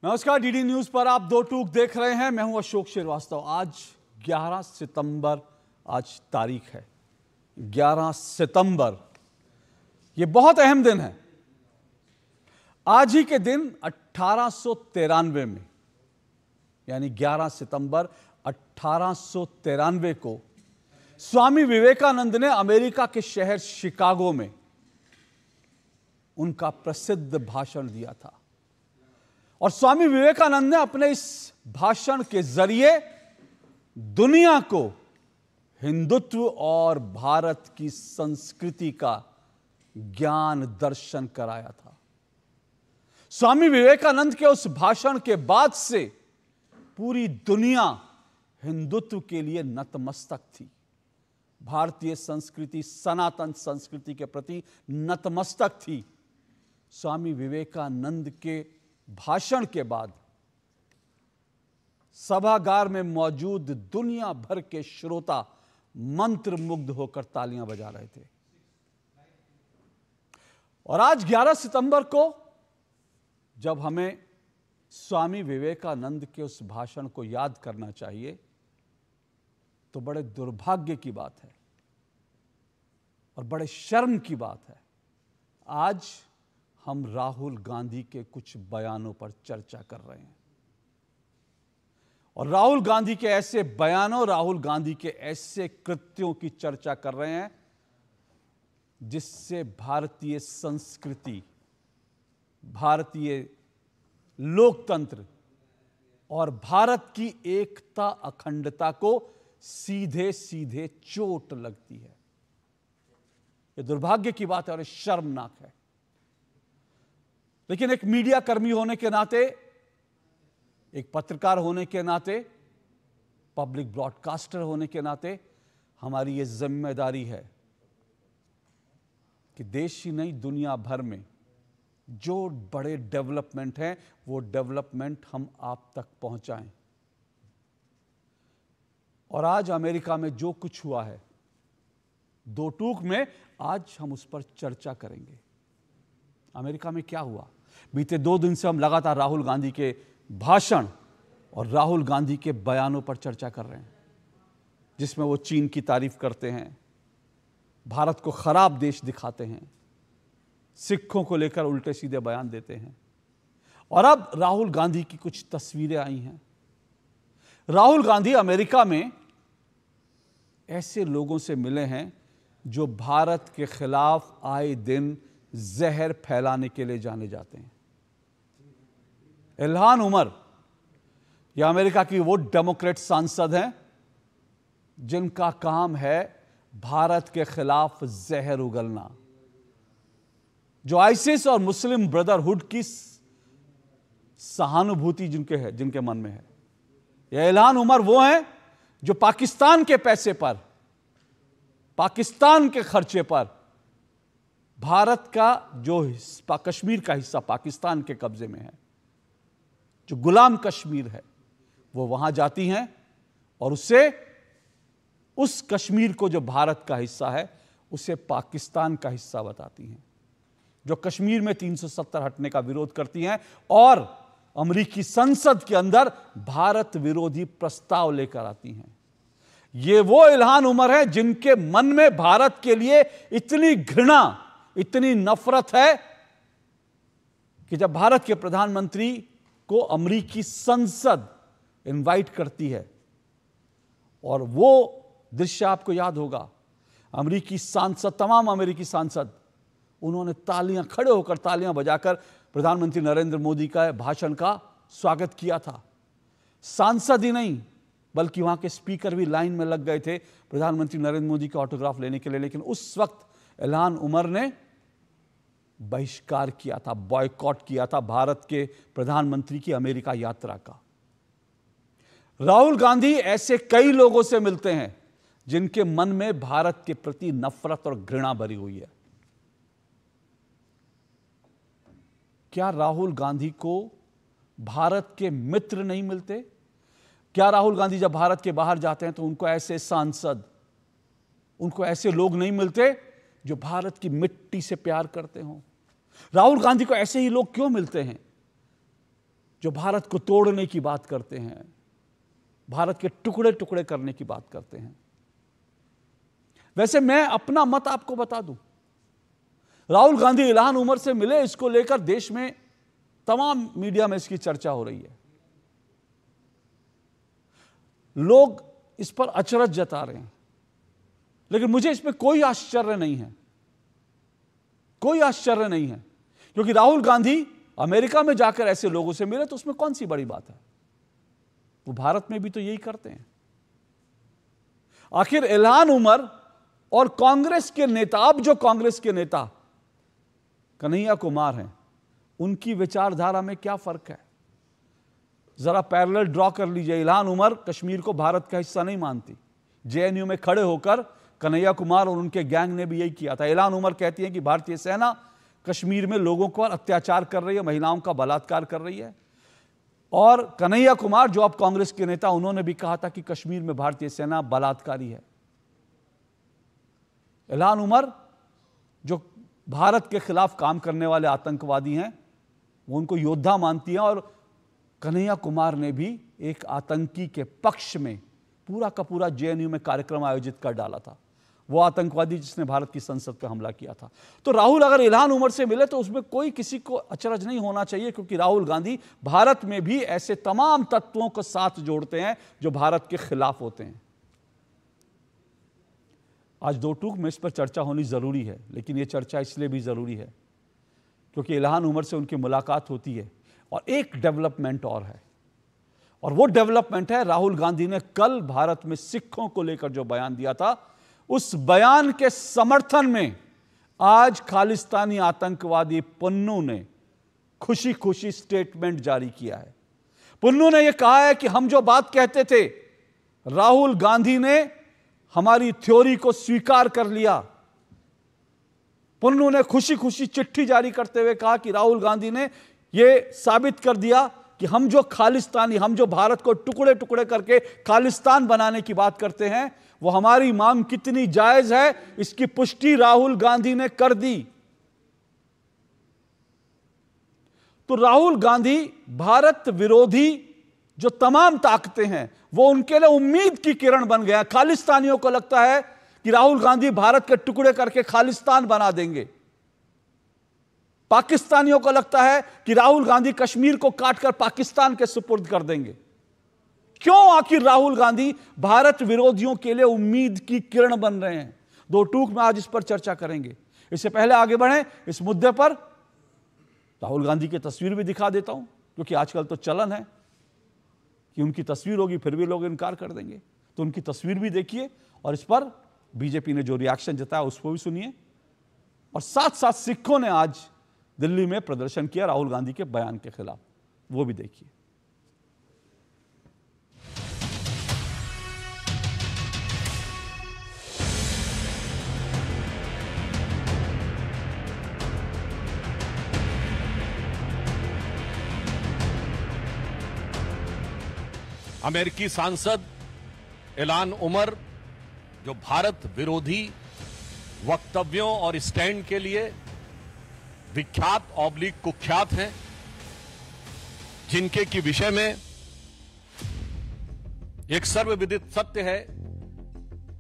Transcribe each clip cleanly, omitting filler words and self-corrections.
नमस्कार, DD news पर आप दो टूक देख रहे हैं। मैं हूं अशोक श्रीवास्तव। आज 11 सितंबर आज तारीख है 11 सितंबर। यह बहुत अहम दिन है। आज ही के दिन 1893 में यानी 11 सितंबर 1893 को स्वामी विवेकानंद ने अमेरिका के शहर शिकागो में उनका प्रसिद्ध भाषण दिया था। और स्वामी विवेकानंद ने अपने इस भाषण के जरिए दुनिया को हिंदुत्व और भारत की संस्कृति का ज्ञान दर्शन कराया था। स्वामी विवेकानंद के उस भाषण के बाद से पूरी दुनिया हिंदुत्व के लिए नतमस्तक थी। भारतीय संस्कृति, सनातन संस्कृति के प्रति नतमस्तक थी। स्वामी विवेकानंद के भाषण के बाद सभागार में मौजूद दुनिया भर के श्रोता मंत्रमुग्ध होकर तालियां बजा रहे थे। और आज 11 सितंबर को जब हमें स्वामी विवेकानंद के उस भाषण को याद करना चाहिए तो बड़े दुर्भाग्य की बात है और बड़े शर्म की बात है, आज हम राहुल गांधी के कुछ बयानों पर चर्चा कर रहे हैं। और राहुल गांधी के ऐसे बयानों, राहुल गांधी के ऐसे कृत्यों की चर्चा कर रहे हैं जिससे भारतीय संस्कृति, भारतीय लोकतंत्र और भारत की एकता, अखंडता को सीधे सीधे चोट लगती है। यह दुर्भाग्य की बात है और शर्मनाक है। लेकिन एक मीडिया कर्मी होने के नाते, एक पत्रकार होने के नाते, पब्लिक ब्रॉडकास्टर होने के नाते हमारी ये जिम्मेदारी है कि देश ही नहीं दुनिया भर में जो बड़े डेवलपमेंट हैं वो डेवलपमेंट हम आप तक पहुंचाएं। और आज अमेरिका में जो कुछ हुआ है, दो टूक में आज हम उस पर चर्चा करेंगे। अमेरिका में क्या हुआ? बीते 2 दिन से हम लगातार राहुल गांधी के भाषण और राहुल गांधी के बयानों पर चर्चा कर रहे हैं, जिसमें वो चीन की तारीफ करते हैं, भारत को खराब देश दिखाते हैं, सिखों को लेकर उल्टे सीधे बयान देते हैं। और अब राहुल गांधी की कुछ तस्वीरें आई हैं। राहुल गांधी अमेरिका में ऐसे लोगों से मिले हैं जो भारत के खिलाफ आए दिन जहर फैलाने के लिए जाने जाते हैं। इल्हान उमर, यह अमेरिका की वो डेमोक्रेट सांसद हैं जिनका काम है भारत के खिलाफ जहर उगलना, जो आईसिस और मुस्लिम ब्रदरहुड की सहानुभूति जिनके मन में है। यह इल्हान उमर वो हैं जो पाकिस्तान के पैसे पर, पाकिस्तान के खर्चे पर भारत का जो कश्मीर का हिस्सा पाकिस्तान के कब्जे में है, जो गुलाम कश्मीर है, वो वहां जाती हैं और उस कश्मीर को जो भारत का हिस्सा है उसे पाकिस्तान का हिस्सा बताती हैं, जो कश्मीर में 370 हटने का विरोध करती हैं और अमेरिकी संसद के अंदर भारत विरोधी प्रस्ताव लेकर आती हैं। ये वो इल्हान उमर है जिनके मन में भारत के लिए इतनी घृणा, इतनी नफरत है कि जब भारत के प्रधानमंत्री को अमेरिकी संसद इनवाइट करती है, और वो दृश्य आपको याद होगा, अमेरिकी सांसद, तमाम अमेरिकी सांसद, उन्होंने खड़े होकर तालियां बजाकर प्रधानमंत्री नरेंद्र मोदी का भाषण का स्वागत किया था। सांसद ही नहीं बल्कि वहां के स्पीकर भी लाइन में लग गए थे प्रधानमंत्री नरेंद्र मोदी का ऑटोग्राफ लेने के लिए। लेकिन उस वक्त इल्हान उमर ने बहिष्कार किया था, बॉयकॉट किया था भारत के प्रधानमंत्री की अमेरिका यात्रा का। राहुल गांधी ऐसे कई लोगों से मिलते हैं जिनके मन में भारत के प्रति नफरत और घृणा भरी हुई है। क्या राहुल गांधी को भारत के मित्र नहीं मिलते? क्या राहुल गांधी जब भारत के बाहर जाते हैं तो उनको ऐसे सांसद, उनको ऐसे लोग नहीं मिलते जो भारत की मिट्टी से प्यार करते हों? राहुल गांधी को ऐसे ही लोग क्यों मिलते हैं जो भारत को तोड़ने की बात करते हैं, भारत के टुकड़े टुकड़े करने की बात करते हैं। वैसे मैं अपना मत आपको बता दूं, राहुल गांधी इल्हान उमर से मिले, इसको लेकर देश में तमाम मीडिया में इसकी चर्चा हो रही है। लोग इस पर अचरज जता रहे हैं, लेकिन मुझे इसमें कोई आश्चर्य नहीं है, कोई आश्चर्य नहीं है, क्योंकि राहुल गांधी अमेरिका में जाकर ऐसे लोगों से मिले तो उसमें कौन सी बड़ी बात है। वो भारत में भी तो यही करते हैं। आखिर इल्हान उमर और कांग्रेस के नेता, अब जो कांग्रेस के नेता कन्हैया कुमार हैं, उनकी विचारधारा में क्या फर्क है? जरा पैरेलल ड्रॉ कर लीजिए। इल्हान उमर कश्मीर को भारत का हिस्सा नहीं मानती। जेएनयू में खड़े होकर कन्हैया कुमार और उनके गैंग ने भी यही किया था। इल्हान उमर कहती है कि भारतीय सेना कश्मीर में लोगों पर अत्याचार कर रही है, महिलाओं का बलात्कार कर रही है। और कन्हैया कुमार, जो अब कांग्रेस के नेता, उन्होंने भी कहा था कि कश्मीर में भारतीय सेना बलात्कारी है। इल्हान उमर जो भारत के खिलाफ काम करने वाले आतंकवादी हैं, वो उनको योद्धा मानती हैं, और कन्हैया कुमार ने भी एक आतंकी के पक्ष में पूरा का पूरा जेएनयू में कार्यक्रम आयोजित कर डाला था। वो आतंकवादी जिसने भारत की संसद पर हमला किया था। तो राहुल अगर इल्हान उमर से मिले तो उसमें कोई किसी को अचरज नहीं होना चाहिए, क्योंकि राहुल गांधी भारत में भी ऐसे तमाम तत्वों को साथ जोड़ते हैं जो भारत के खिलाफ होते हैं। आज दो टूक में इस पर चर्चा होनी जरूरी है, लेकिन यह चर्चा इसलिए भी जरूरी है क्योंकि इल्हान उमर से उनकी मुलाकात होती है। और एक डेवलपमेंट और है, और वो डेवलपमेंट है राहुल गांधी ने कल भारत में सिखों को लेकर जो बयान दिया था, उस बयान के समर्थन में आज खालिस्तानी आतंकवादी पन्नू ने खुशी खुशी स्टेटमेंट जारी किया है। पन्नू ने यह कहा है कि हम जो बात कहते थे, राहुल गांधी ने हमारी थ्योरी को स्वीकार कर लिया। पन्नू ने खुशी खुशी चिट्ठी जारी करते हुए कहा कि राहुल गांधी ने यह साबित कर दिया कि हम जो खालिस्तानी, हम जो भारत को टुकड़े टुकड़े करके खालिस्तान बनाने की बात करते हैं, वो हमारी मांग कितनी जायज है, इसकी पुष्टि राहुल गांधी ने कर दी। तो राहुल गांधी भारत विरोधी जो तमाम ताकतें हैं, वो उनके लिए उम्मीद की किरण बन गया। खालिस्तानियों को लगता है कि राहुल गांधी भारत के टुकड़े करके खालिस्तान बना देंगे। पाकिस्तानियों को लगता है कि राहुल गांधी कश्मीर को काटकर पाकिस्तान के सुपुर्द कर देंगे। क्यों आखिर राहुल गांधी भारत विरोधियों के लिए उम्मीद की किरण बन रहे हैं? दो टूक में आज इस पर चर्चा करेंगे। इससे पहले आगे बढ़ें इस मुद्दे पर, राहुल गांधी की तस्वीर भी दिखा देता हूं, क्योंकि आजकल तो चलन है कि उनकी तस्वीर होगी फिर भी लोग इनकार कर देंगे। तो उनकी तस्वीर भी देखिए, और इस पर बीजेपी ने जो रिएक्शन जताया उसको भी सुनिए। और साथ साथ सिखों ने आज दिल्ली में प्रदर्शन किया राहुल गांधी के बयान के खिलाफ, वो भी देखिए। अमेरिकी सांसद इल्हान उमर, जो भारत विरोधी वक्तव्यों और स्टैंड के लिए विख्यात ऑब्लिक कुख्यात हैं, जिनके की विषय में एक सर्वविदित सत्य है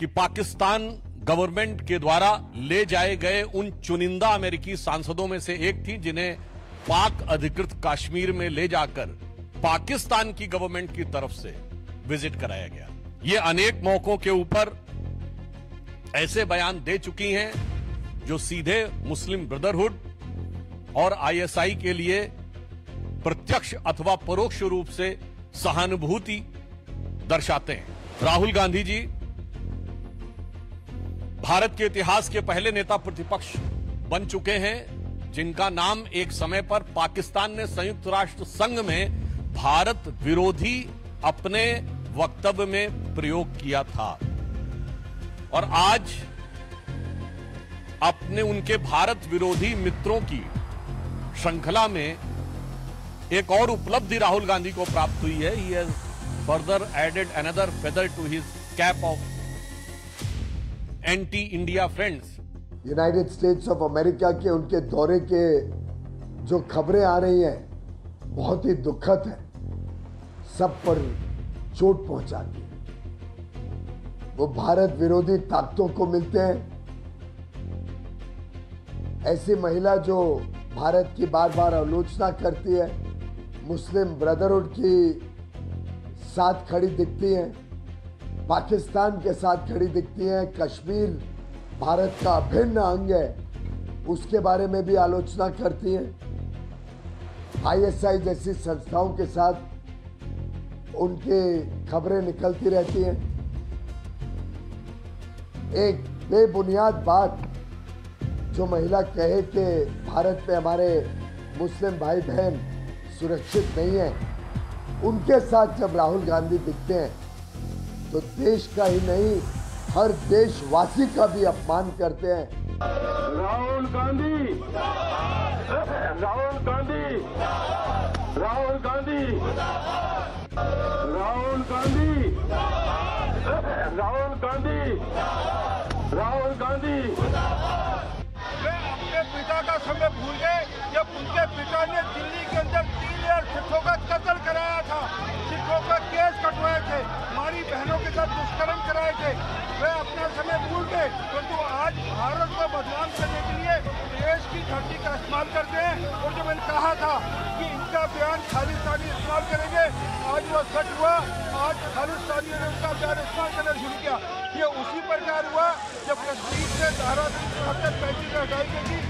कि पाकिस्तान गवर्नमेंट के द्वारा ले जाए गए उन चुनिंदा अमेरिकी सांसदों में से एक थी, जिन्हें पाक अधिकृत कश्मीर में ले जाकर पाकिस्तान की गवर्नमेंट की तरफ से विजिट कराया गया। ये अनेक मौकों के ऊपर ऐसे बयान दे चुकी हैं जो सीधे मुस्लिम ब्रदरहुड और आईएसआई के लिए प्रत्यक्ष अथवा परोक्ष रूप से सहानुभूति दर्शाते हैं। राहुल गांधी जी भारत के इतिहास के पहले नेता प्रतिपक्ष बन चुके हैं, जिनका नाम एक समय पर पाकिस्तान ने संयुक्त राष्ट्र संघ में भारत विरोधी अपने वक्तव्य में प्रयोग किया था। और आज अपने उनके भारत विरोधी मित्रों की श्रृंखला में एक और उपलब्धि राहुल गांधी को प्राप्त हुई है। He has further added another feather to his cap of anti-India friends. United states of America के उनके दौरे के जो खबरें आ रही हैं, बहुत ही दुखद है, सब पर चोट पहुंचाती है। वो भारत विरोधी ताकतों को मिलते हैं। ऐसी महिला जो भारत की बार बार आलोचना करती है, मुस्लिम ब्रदरहुड की साथ खड़ी दिखती हैं, पाकिस्तान के साथ खड़ी दिखती हैं, कश्मीर भारत का अभिन्न अंग है उसके बारे में भी आलोचना करती हैं। ISI जैसी संस्थाओं के साथ उनकी खबरें निकलती रहती हैं। एक बेबुनियाद बात जो महिला कहे कि भारत में हमारे मुस्लिम भाई बहन सुरक्षित नहीं है, उनके साथ जब राहुल गांधी दिखते हैं तो देश का ही नहीं हर देशवासी का भी अपमान करते हैं। राहुल गांधी, राहुल गांधी, राहुल गांधी, राहुल गांधी, राहुल गांधी, राहुल गांधी। वे अपने पिता का समय भूल गए जब उनके पिता ने दिल्ली के अंदर 3 सिखों का कत्ल कराया था, सिखों का केस कटवाए थे, हमारी बहनों के साथ दुष्कर्म कराए थे। वे अपना समय भूल गए, परंतु आज भारत को बदनाम करने के लिए देश की धरती का इस्तेमाल करते हैं। और जो मैंने कहा था कि इनका बयान खालिस्तानी इस्तेमाल करेंगे, आज वो सच हुआ। आज खालिस्तानियों ने उनका बयान इस्तेमाल करना शुरू किया। ये उसी प्रकार हुआ जब कश्मीर से धारा 335 हटाई गई थी।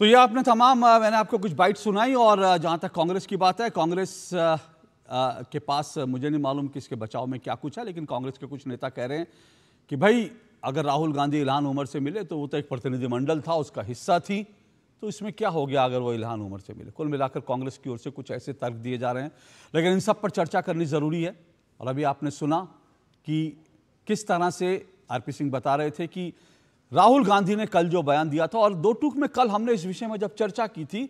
तो ये आपने मैंने आपको कुछ बाइट सुनाई। और जहां तक कांग्रेस की बात है, कांग्रेस के पास मुझे नहीं मालूम कि इसके बचाव में क्या कुछ है, लेकिन कांग्रेस के कुछ नेता कह रहे हैं कि भाई अगर राहुल गांधी इल्हान उमर से मिले तो वो तो एक प्रतिनिधिमंडल था, उसका हिस्सा थी, तो इसमें क्या हो गया अगर वो इल्हान उमर से मिले। कुल मिलाकर कांग्रेस की ओर से कुछ ऐसे तर्क दिए जा रहे हैं, लेकिन इन सब पर चर्चा करनी ज़रूरी है। और अभी आपने सुना कि किस तरह से आरपी सिंह बता रहे थे कि राहुल गांधी ने कल जो बयान दिया था, और दो टूक में कल हमने इस विषय में जब चर्चा की थी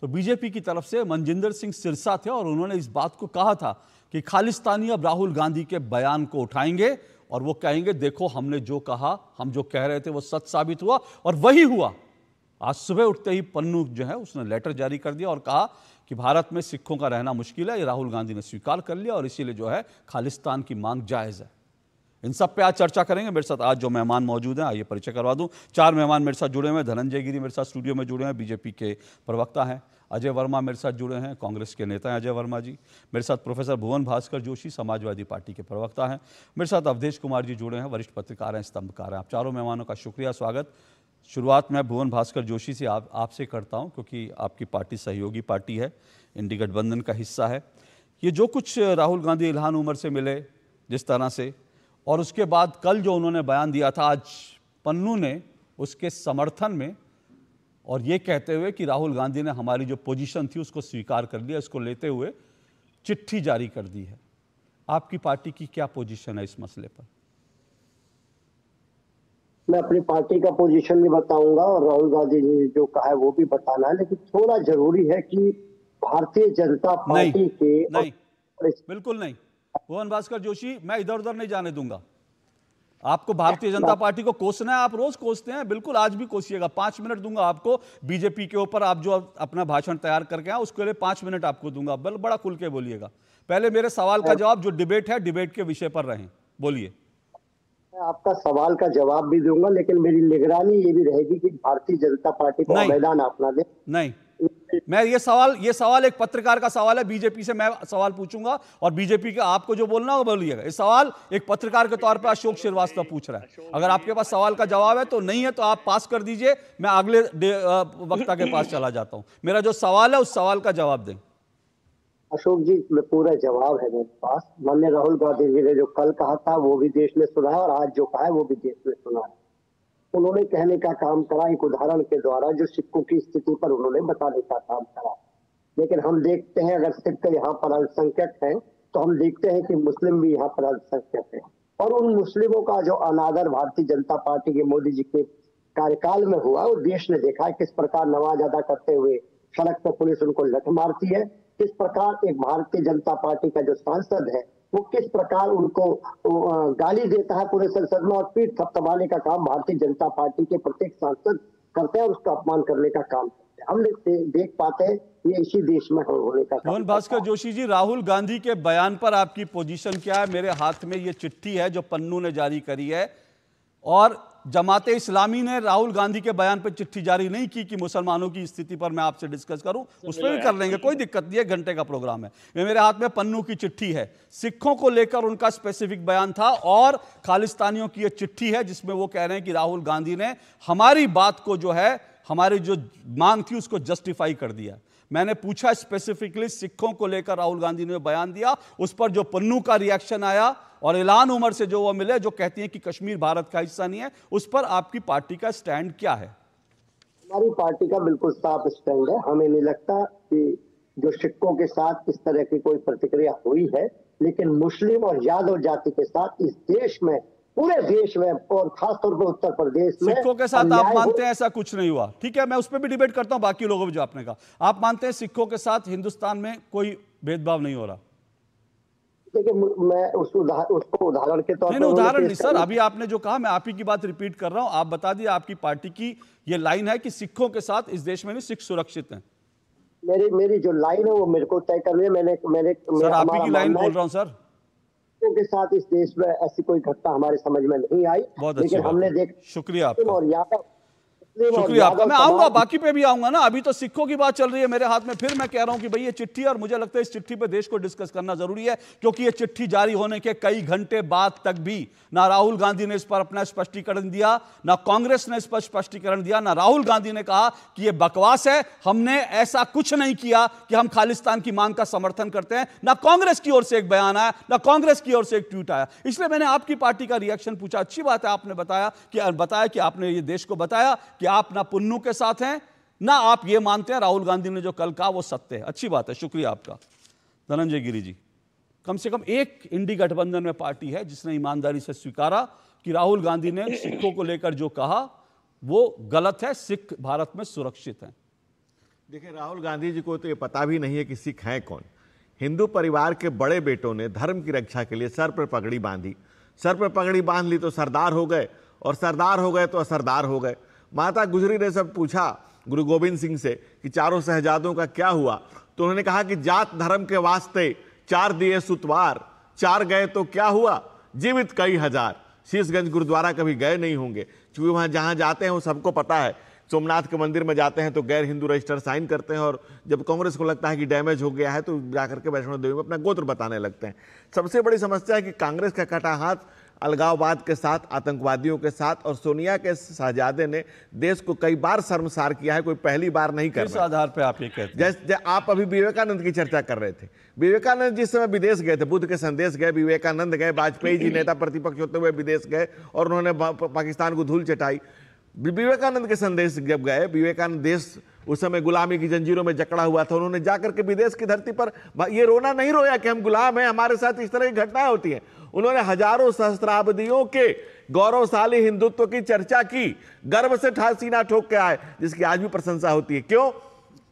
तो बीजेपी की तरफ से मनजिंदर सिंह सिरसा थे और उन्होंने इस बात को कहा था कि खालिस्तानी अब राहुल गांधी के बयान को उठाएंगे और वो कहेंगे देखो हमने जो कहा, हम जो कह रहे थे वो सच साबित हुआ, और वही हुआ। आज सुबह उठते ही पन्नू जो है उसने लेटर जारी कर दिया और कहा कि भारत में सिखों का रहना मुश्किल है, ये राहुल गांधी ने स्वीकार कर लिया और इसीलिए जो है खालिस्तान की मांग जायज़ है। इन सब पे आज चर्चा करेंगे। मेरे साथ आज जो मेहमान मौजूद हैं, आइए परिचय करवा दूं। 4 मेहमान मेरे साथ जुड़े हुए हैं। धनंजय गिरी मेरे साथ स्टूडियो में जुड़े हैं, बीजेपी के प्रवक्ता हैं। अजय वर्मा मेरे साथ जुड़े हैं, कांग्रेस के नेता हैं अजय वर्मा जी। मेरे साथ प्रोफेसर भुवन भास्कर जोशी समाजवादी पार्टी के प्रवक्ता हैं। मेरे साथ अवधेश कुमार जी जुड़े हैं, वरिष्ठ पत्रकार हैं, स्तंभकार हैं। आप चारों मेहमानों का शुक्रिया, स्वागत। शुरुआत मैं भुवन भास्कर जोशी से आपसे करता हूँ, क्योंकि आपकी पार्टी सहयोगी पार्टी है, इंडी गठबंधन का हिस्सा है। ये जो कुछ राहुल गांधी इल्हान उमर से मिले जिस तरह से, और उसके बाद कल जो उन्होंने बयान दिया था, आज पन्नू ने उसके समर्थन में और ये कहते हुए कि राहुल गांधी ने हमारी जो पोजीशन थी उसको स्वीकार कर लिया, इसको लेते हुए चिट्ठी जारी कर दी है। आपकी पार्टी की क्या पोजीशन है इस मसले पर? मैं अपनी पार्टी का पोजीशन भी बताऊंगा और राहुल गांधी ने जो कहा है वो भी बताना है, लेकिन थोड़ा जरूरी है कि भारतीय जनता पार्टी के नहीं, बिल्कुल नहीं भुवन भास्कर जोशी, मैं इधर उधर नहीं जाने दूंगा। आपको भारतीय जनता पार्टी को कोसना है, आप रोज कोसते हैं, बिल्कुल आज भी कोसिएगा। 5 मिनट दूंगा आपको बीजेपी के ऊपर। आप जो अपना भाषण तैयार करके आए उसके लिए 5 मिनट आपको दूंगा, बड़ा खुल के बोलिएगा। पहले मेरे सवाल का जवाब, जो डिबेट है डिबेट के विषय पर रहें, बोलिए। मैं आपका सवाल का जवाब भी दूंगा, लेकिन मेरी निगरानी ये भी रहेगी कि भारतीय जनता पार्टी को मैदान अपना दे। नहीं, मैं ये सवाल एक पत्रकार का सवाल है, बीजेपी से मैं सवाल पूछूंगा और बीजेपी का आपको जो बोलना हो बोलिएगा। ये सवाल एक पत्रकार के तौर पर अशोक श्रीवास्तव पूछ रहा है। अगर आपके पास सवाल का जवाब है तो, नहीं है तो आप पास कर दीजिए, मैं अगले वक्ता के पास चला जाता हूं। मेरा जो सवाल है उस सवाल का जवाब दें। अशोक जी, मैं पूरा जवाब है मेरे पास। माननीय राहुल गांधी जी ने जो कल कहा था वो भी देश ने सुना है और आज जो कहा है वो भी देश ने सुना है। उन्होंने कहने का काम करा एक उदाहरण के द्वारा, जो सिखों की स्थिति पर उन्होंने बताने का काम करा। लेकिन हम देखते हैं अगर सिख यहाँ पर अल्पसंख्यक हैं तो हम देखते हैं कि मुस्लिम भी यहाँ पर अल्पसंख्यक हैं, और उन मुस्लिमों का जो अनादर भारतीय जनता पार्टी के मोदी जी के कार्यकाल में हुआ वो देश ने देखा है। किस प्रकार नमाज अदा करते हुए सड़क पर पुलिस उनको लठ मारती है, किस प्रकार एक भारतीय जनता पार्टी का जो सांसद है वो किस प्रकार उनको गाली देता है पूरे संसद में, और पीठ थपथपाने का काम भारतीय जनता पार्टी के प्रत्येक सांसद करते हैं और उसका अपमान करने का काम करते हैं। हम देख पाते हैं ये इसी देश में होने का काम। मोहन भास्कर जोशी जी, राहुल गांधी के बयान पर आपकी पोजीशन क्या है? मेरे हाथ में ये चिट्ठी है जो पन्नू ने जारी करी है, और जमाते इस्लामी ने राहुल गांधी के बयान पर चिट्ठी जारी नहीं की कि मुसलमानों की स्थिति पर मैं आपसे डिस्कस करूं। उस पर भी कर लेंगे, कोई दिक्कत नहीं है, घंटे का प्रोग्राम है। मेरे हाथ में पन्नू की चिट्ठी है, सिखों को लेकर उनका स्पेसिफिक बयान था, और खालिस्तानियों की यह चिट्ठी है जिसमें वो कह रहे हैं कि राहुल गांधी ने हमारी बात को जो है, हमारी जो मांग थी उसको जस्टिफाई कर दिया। मैंने पूछा स्पेसिफिकली सिखों को लेकर राहुल गांधी ने बयान दिया, उस पर जो पन्नू का रिएक्शन आया और इलान उमर से जो वो मिले जो कहती हैं कि कश्मीर भारत का हिस्सा नहीं है, उस पर आपकी पार्टी का स्टैंड क्या है? हमारी पार्टी का बिल्कुल साफ स्टैंड है। हमें नहीं लगता कि जो सिखों के साथ इस तरह की कोई प्रतिक्रिया हुई है, लेकिन मुस्लिम और यादव जाति के साथ इस देश में, पूरे देश में और खासतौर पर उत्तर प्रदेश में सिखों के साथ आप मानते हैं ऐसा कुछ नहीं हुआ? ठीक है, मैं उस पर भी डिबेट करता हूं बाकी लोगों को जो आपने कहा। आप मानते हैं सिखों के साथ हिंदुस्तान में कोई भेदभाव नहीं हो रहा? देखिए, मैं उसको उदाहरण के तौर पर नहीं, उदाहरण नहीं सर, अभी आपने जो कहा मैं आप ही की बात रिपीट कर रहा हूं। आप बता दिए आपकी पार्टी की ये लाइन है कि सिखों के साथ इस देश में नहीं, सिख सुरक्षित हैं। मेरी जो लाइन है वो मेरे को तय करनी है। मैंने सर आप ही की लाइन बोल रहा हूं सर। के साथ इस देश में ऐसी कोई घटना हमारे समझ में नहीं आई, लेकिन हमने देखा। शुक्रिया आपका, और यादव, शुक्रिया आपका। मैं आऊंगा, बाकी पे भी आऊंगा ना, अभी तो सिखों की बात चल रही है मेरे हाथ में। फिर मैं कह रहा हूं कि भाई ये चिट्ठी, और मुझे लगता है इस चिट्ठी पे देश को डिस्कस करना जरूरी है, क्योंकि ये चिट्ठी जारी होने के कई घंटे बाद तक भी ना राहुल गांधी ने इस पर अपना स्पष्टीकरण दिया, ना कांग्रेस ने इस पर स्पष्टीकरण दिया, ना राहुल गांधी ने कहा कि ये बकवास है, हमने ऐसा कुछ नहीं किया कि हम खालिस्तान की मांग का समर्थन करते हैं। ना कांग्रेस की ओर से एक बयान आया, ना कांग्रेस की ओर से एक ट्वीट आया। इसलिए मैंने आपकी पार्टी का रिएक्शन पूछा। अच्छी बात है, आपने बताया कि आपने ये देश को बताया कि आप ना पुन्नू के साथ हैं, ना आप ये मानते हैं राहुल गांधी ने जो कल कहा वो सत्य है। अच्छी बात है, शुक्रिया आपका। धनंजय गिरी जी, कम से कम एक इंडी गठबंधन में पार्टी है जिसने ईमानदारी से स्वीकारा कि राहुल गांधी ने सिखों को लेकर जो कहा वो गलत है, सिख भारत में सुरक्षित हैं। देखिए, राहुल गांधी जी को तो ये पता भी नहीं है कि सिख हैं कौन। हिंदू परिवार के बड़े बेटों ने धर्म की रक्षा के लिए सर पर पगड़ी बांधी, सर पर पगड़ी बांध ली तो सरदार हो गए, और सरदार हो गए तो असरदार हो गए। माता गुजरी ने सब पूछा गुरु गोविंद सिंह से कि चारों शहजादों का क्या हुआ, तो उन्होंने कहा कि जात धर्म के वास्ते 4 दिए सुतवार, 4 गए तो क्या हुआ, जीवित कई हजार। शीशगंज गुरुद्वारा कभी गए नहीं होंगे, क्योंकि वहाँ जहाँ जाते हैं वो सबको पता है। सोमनाथ के मंदिर में जाते हैं तो गैर हिंदू रजिस्टर साइन करते हैं, और जब कांग्रेस को लगता है कि डैमेज हो गया है तो जाकर के वैष्णो देवी में अपना गोत्र बताने लगते हैं। सबसे बड़ी समस्या है कि कांग्रेस का कटा हाथ अलगाववाद के साथ, आतंकवादियों के साथ, और सोनिया के शहजादे ने देश को कई बार शर्मसार किया है, कोई पहली बार नहीं कर रहा। किस आधार पे आप ये कहते हैं? जैसे आप अभी विवेकानंद की चर्चा कर रहे थे, विवेकानंद जिस समय विदेश गए थे, बुद्ध के संदेश गए, विवेकानंद गए, वाजपेयी जी नेता प्रतिपक्ष होते हुए विदेश गए और उन्होंने पाकिस्तान को धूल चटाई। विवेकानंद के संदेश जब गए, विवेकानंद देश उस समय गुलामी की जंजीरों में जकड़ा हुआ था, उन्होंने जाकर के विदेश की धरती पर ये रोना नहीं रोया कि हम गुलाम हैं, हमारे साथ इस तरह की घटनाएं होती हैं। उन्होंने हजारों सहस्त्राब्दियों के गौरवशाली हिंदुत्व की चर्चा की, गर्व से सीना ठोक के आए, जिसकी आज भी प्रशंसा होती है। क्यों?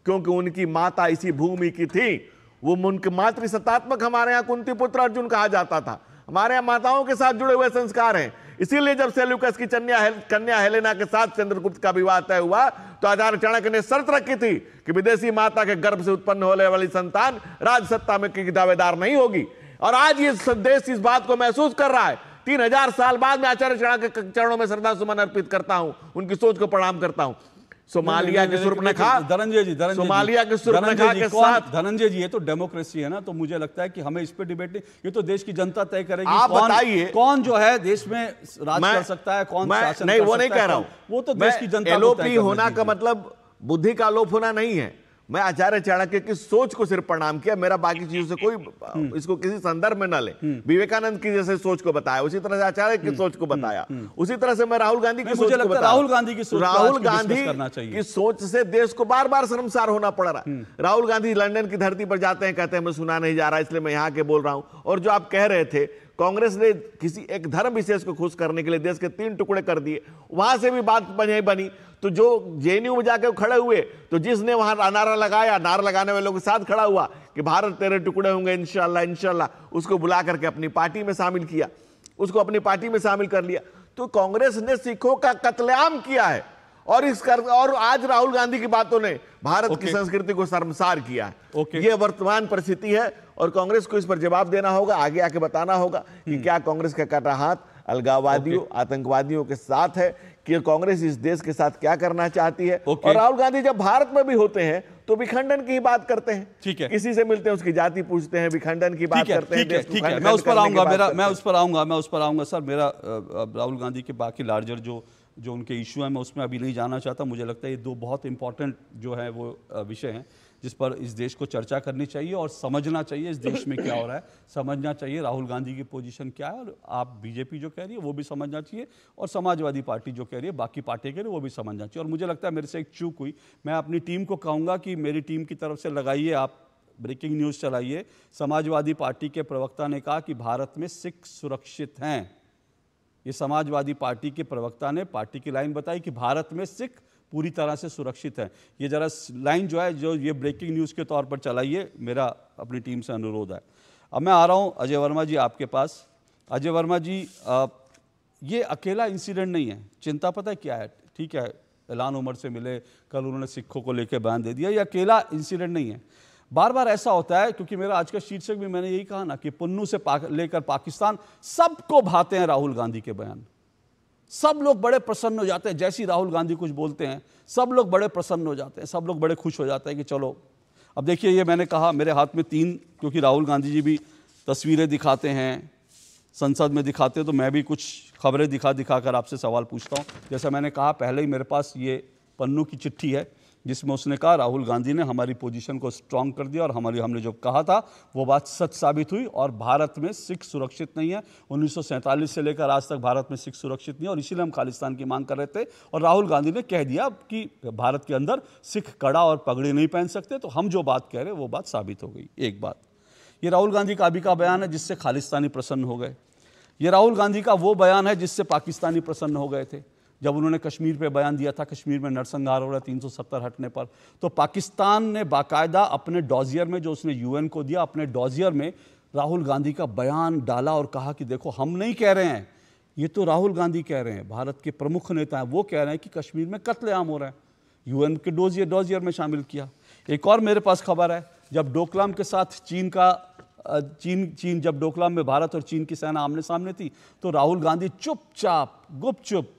क्योंकि उनकी माता इसी भूमि की थी। वो उनके मातृसत्तात्मक, हमारे यहाँ कुंती पुत्र अर्जुन कहा जाता था। हमारे यहाँ माताओं के साथ जुड़े हुए संस्कार हैं। इसीलिए जब सेल्यूकस की कन्या हेलेना के साथ चंद्रगुप्त का विवाह तय हुआ तो आचार्य चाणक्य ने शर्त रखी थी कि विदेशी माता के गर्भ से उत्पन्न होने वाली संतान राजसत्ता में की दावेदार नहीं होगी। और आज ये देश इस बात को महसूस कर रहा है। 3000 साल बाद मैं आचार्य चाणक्य के चरणों में श्रद्धा सुमन अर्पित करता हूं, उनकी सोच को प्रणाम करता हूं। सोमालिया के शूर्पणखा, धनंजय जी, सोमालिया के शूर्पणखा के साथ, धनंजय जी, ये तो डेमोक्रेसी है ना, तो मुझे लगता है कि हमें इस पे डिबेट नहीं, ये तो देश की जनता तय करेगी। आप बताइए कौन जो है देश में राज कर सकता है, कौन शासन नहीं, कर वो नहीं सकता कह रहा हूं। वो तो देश की जनता एलओपी होना का मतलब बुद्धि का लोप होना नहीं है। मैं आचार्य चाणक्य की सोच को सिर्फ प्रणाम किया, मेरा बाकी चीजों से कोई इसको किसी संदर्भ में न ले। विवेकानंद की जैसे सोच को बताया, उसी तरह से आचार्य की सोच को बताया, उसी तरह से मैं राहुल गांधी की सोच को बताया। राहुल गांधी की सोच, राहुल गांधी की सोच से देश को बार बार शर्मसार होना पड़ रहा है। राहुल गांधी लंदन की धरती पर जाते हैं, कहते हैं मैं सुना नहीं जा रहा, इसलिए मैं यहाँ के बोल रहा हूं। और जो आप कह रहे थे कांग्रेस ने किसी एक धर्म विशेष को खुश करने के लिए देश के 3 टुकड़े कर दिए, वहां से भी बात बनी। तो जो जेएनयू में जाके खड़े हुए, तो जिसने वहां नारा लगाया, नारा लगाने वालों के साथ खड़ा हुआ कि भारत तेरे टुकड़े होंगे इंशाल्लाह इंशाल्लाह, उसको बुला करके अपनी पार्टी में शामिल किया, उसको अपनी पार्टी में शामिल कर लिया। तो कांग्रेस ने सिखों का कत्लेआम किया है और आज राहुल गांधी की बातों ने भारत की संस्कृति को शर्मसार किया है। ये वर्तमान परिस्थिति है और कांग्रेस को इस पर जवाब देना होगा, आगे आके बताना होगा कि क्या कांग्रेस का कटा हाथ अलगाववादियों, आतंकवादियों के साथ है, कि कांग्रेस इस देश के साथ क्या करना चाहती है। और राहुल गांधी जब भारत में भी होते हैं तो विखंडन की ही बात करते हैं। ठीक है, किसी से मिलते हैं उसकी जाति पूछते हैं, विखंडन की बात करते हैं। ठीक है, मैं उस पर आऊंगा सर। मेरा राहुल गांधी के बाकी लार्जर जो उनके इशू है, मैं उसमें अभी नहीं जाना चाहता। मुझे लगता है ये 2 बहुत इंपॉर्टेंट जो है वो विषय हैं जिस पर इस देश को चर्चा करनी चाहिए और समझना चाहिए इस देश में क्या हो रहा है, समझना चाहिए राहुल गांधी की पोजीशन क्या है, और आप बीजेपी जो कह रही है वो भी समझना चाहिए, और समाजवादी पार्टी जो कह रही है, बाकी पार्टी कह रही है वो भी समझना चाहिए। और मुझे लगता है मेरे से एक चूक हुई, मैं अपनी टीम को कहूँगा कि मेरी टीम की तरफ से लगाइए, आप ब्रेकिंग न्यूज़ चलाइए। समाजवादी पार्टी के प्रवक्ता ने कहा कि भारत में सिख सुरक्षित हैं। ये समाजवादी पार्टी के प्रवक्ता ने पार्टी की लाइन बताई कि भारत में सिख पूरी तरह से सुरक्षित है। ये जरा लाइन जो है, जो ये ब्रेकिंग न्यूज़ के तौर पर चलाइए, मेरा अपनी टीम से अनुरोध है। अब मैं आ रहा हूँ अजय वर्मा जी आपके पास। अजय वर्मा जी, ये अकेला इंसिडेंट नहीं है, चिंता पता है क्या है? ठीक है, ऐलान उमर से मिले, कल उन्होंने सिखों को लेकर बयान दे दिया, ये अकेला इंसिडेंट नहीं है। बार बार ऐसा होता है, क्योंकि मेरा आज का शीर्षक भी मैंने यही कहा ना कि पुन्नू से लेकर पाकिस्तान सबको भाते हैं राहुल गांधी के बयान। सब लोग बड़े प्रसन्न हो जाते हैं, जैसे ही राहुल गांधी कुछ बोलते हैं सब लोग बड़े प्रसन्न हो जाते हैं, सब लोग बड़े खुश हो जाते हैं कि चलो। अब देखिए, ये मैंने कहा मेरे हाथ में 3, क्योंकि राहुल गांधी जी भी तस्वीरें दिखाते हैं, संसद में दिखाते हैं, तो मैं भी कुछ खबरें दिखा कर आपसे सवाल पूछता हूँ। जैसा मैंने कहा पहले ही, मेरे पास ये पन्नू की चिट्ठी है जिसमें उसने कहा राहुल गांधी ने हमारी पोजीशन को स्ट्रांग कर दिया और हमने जो कहा था वो बात सच साबित हुई, और भारत में सिख सुरक्षित नहीं है। 1947 से लेकर आज तक भारत में सिख सुरक्षित नहीं है, और इसीलिए हम खालिस्तान की मांग कर रहे थे। और राहुल गांधी ने कह दिया कि भारत के अंदर सिख कड़ा और पगड़ी नहीं पहन सकते, तो हम जो बात कह रहे हैं वो बात साबित हो गई। एक बात, ये राहुल गांधी का अभी का बयान है जिससे खालिस्तानी प्रसन्न हो गए। ये राहुल गांधी का वो बयान है जिससे पाकिस्तानी प्रसन्न हो गए थे। जब उन्होंने कश्मीर पे बयान दिया था, कश्मीर में नरसंहार हो रहा है 370 हटने पर, तो पाकिस्तान ने बाकायदा अपने डॉजियर में, जो उसने यूएन को दिया, अपने डॉजियर में राहुल गांधी का बयान डाला और कहा कि देखो हम नहीं कह रहे हैं, ये तो राहुल गांधी कह रहे हैं, भारत के प्रमुख नेता हैं, वो कह रहे हैं कि कश्मीर में कत्लेआम हो रहा है। यूएन के डॉजियर में शामिल किया। एक और मेरे पास खबर है, जब डोकलाम के साथ चीन जब डोकलाम में भारत और चीन की सेना आमने सामने थी, तो राहुल गांधी चुपचाप गुपचुप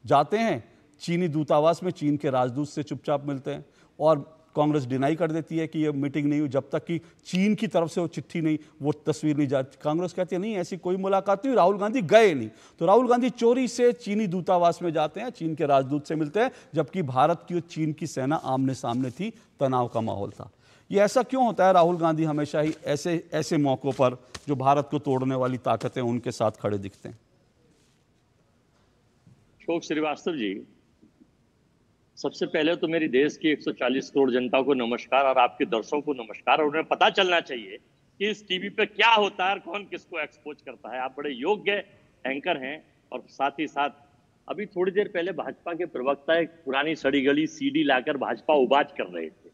जाते हैं चीनी दूतावास में, चीन के राजदूत से चुपचाप मिलते हैं, और कांग्रेस डिनाई कर देती है कि ये मीटिंग नहीं हुई जब तक कि चीन की तरफ से वो चिट्ठी नहीं, वो तस्वीर नहीं जाती। कांग्रेस कहती है नहीं, ऐसी कोई मुलाकात नहीं, राहुल गांधी गए नहीं। तो राहुल गांधी चोरी से चीनी दूतावास में जाते हैं, चीन के राजदूत से मिलते हैं, जबकि भारत की और चीन की सेना आमने सामने थी, तनाव का माहौल था। ये ऐसा क्यों होता है? राहुल गांधी हमेशा ही ऐसे मौक़ों पर जो भारत को तोड़ने वाली ताकतें उनके साथ खड़े दिखते हैं। अशोक श्रीवास्तव जी, सबसे पहले तो मेरी देश की 140 करोड़ जनता को नमस्कार, और आपके दर्शकों को नमस्कार। और उन्हें पता चलना चाहिए कि इस टीवी पे क्या होता है और कौन किसको एक्सपोज करता है। आप बड़े योग्य एंकर हैं, और साथ ही साथ अभी थोड़ी देर पहले भाजपा के प्रवक्ता एक पुरानी सड़ी गली सीडी लाकर भाजपा उबाच कर रहे थे,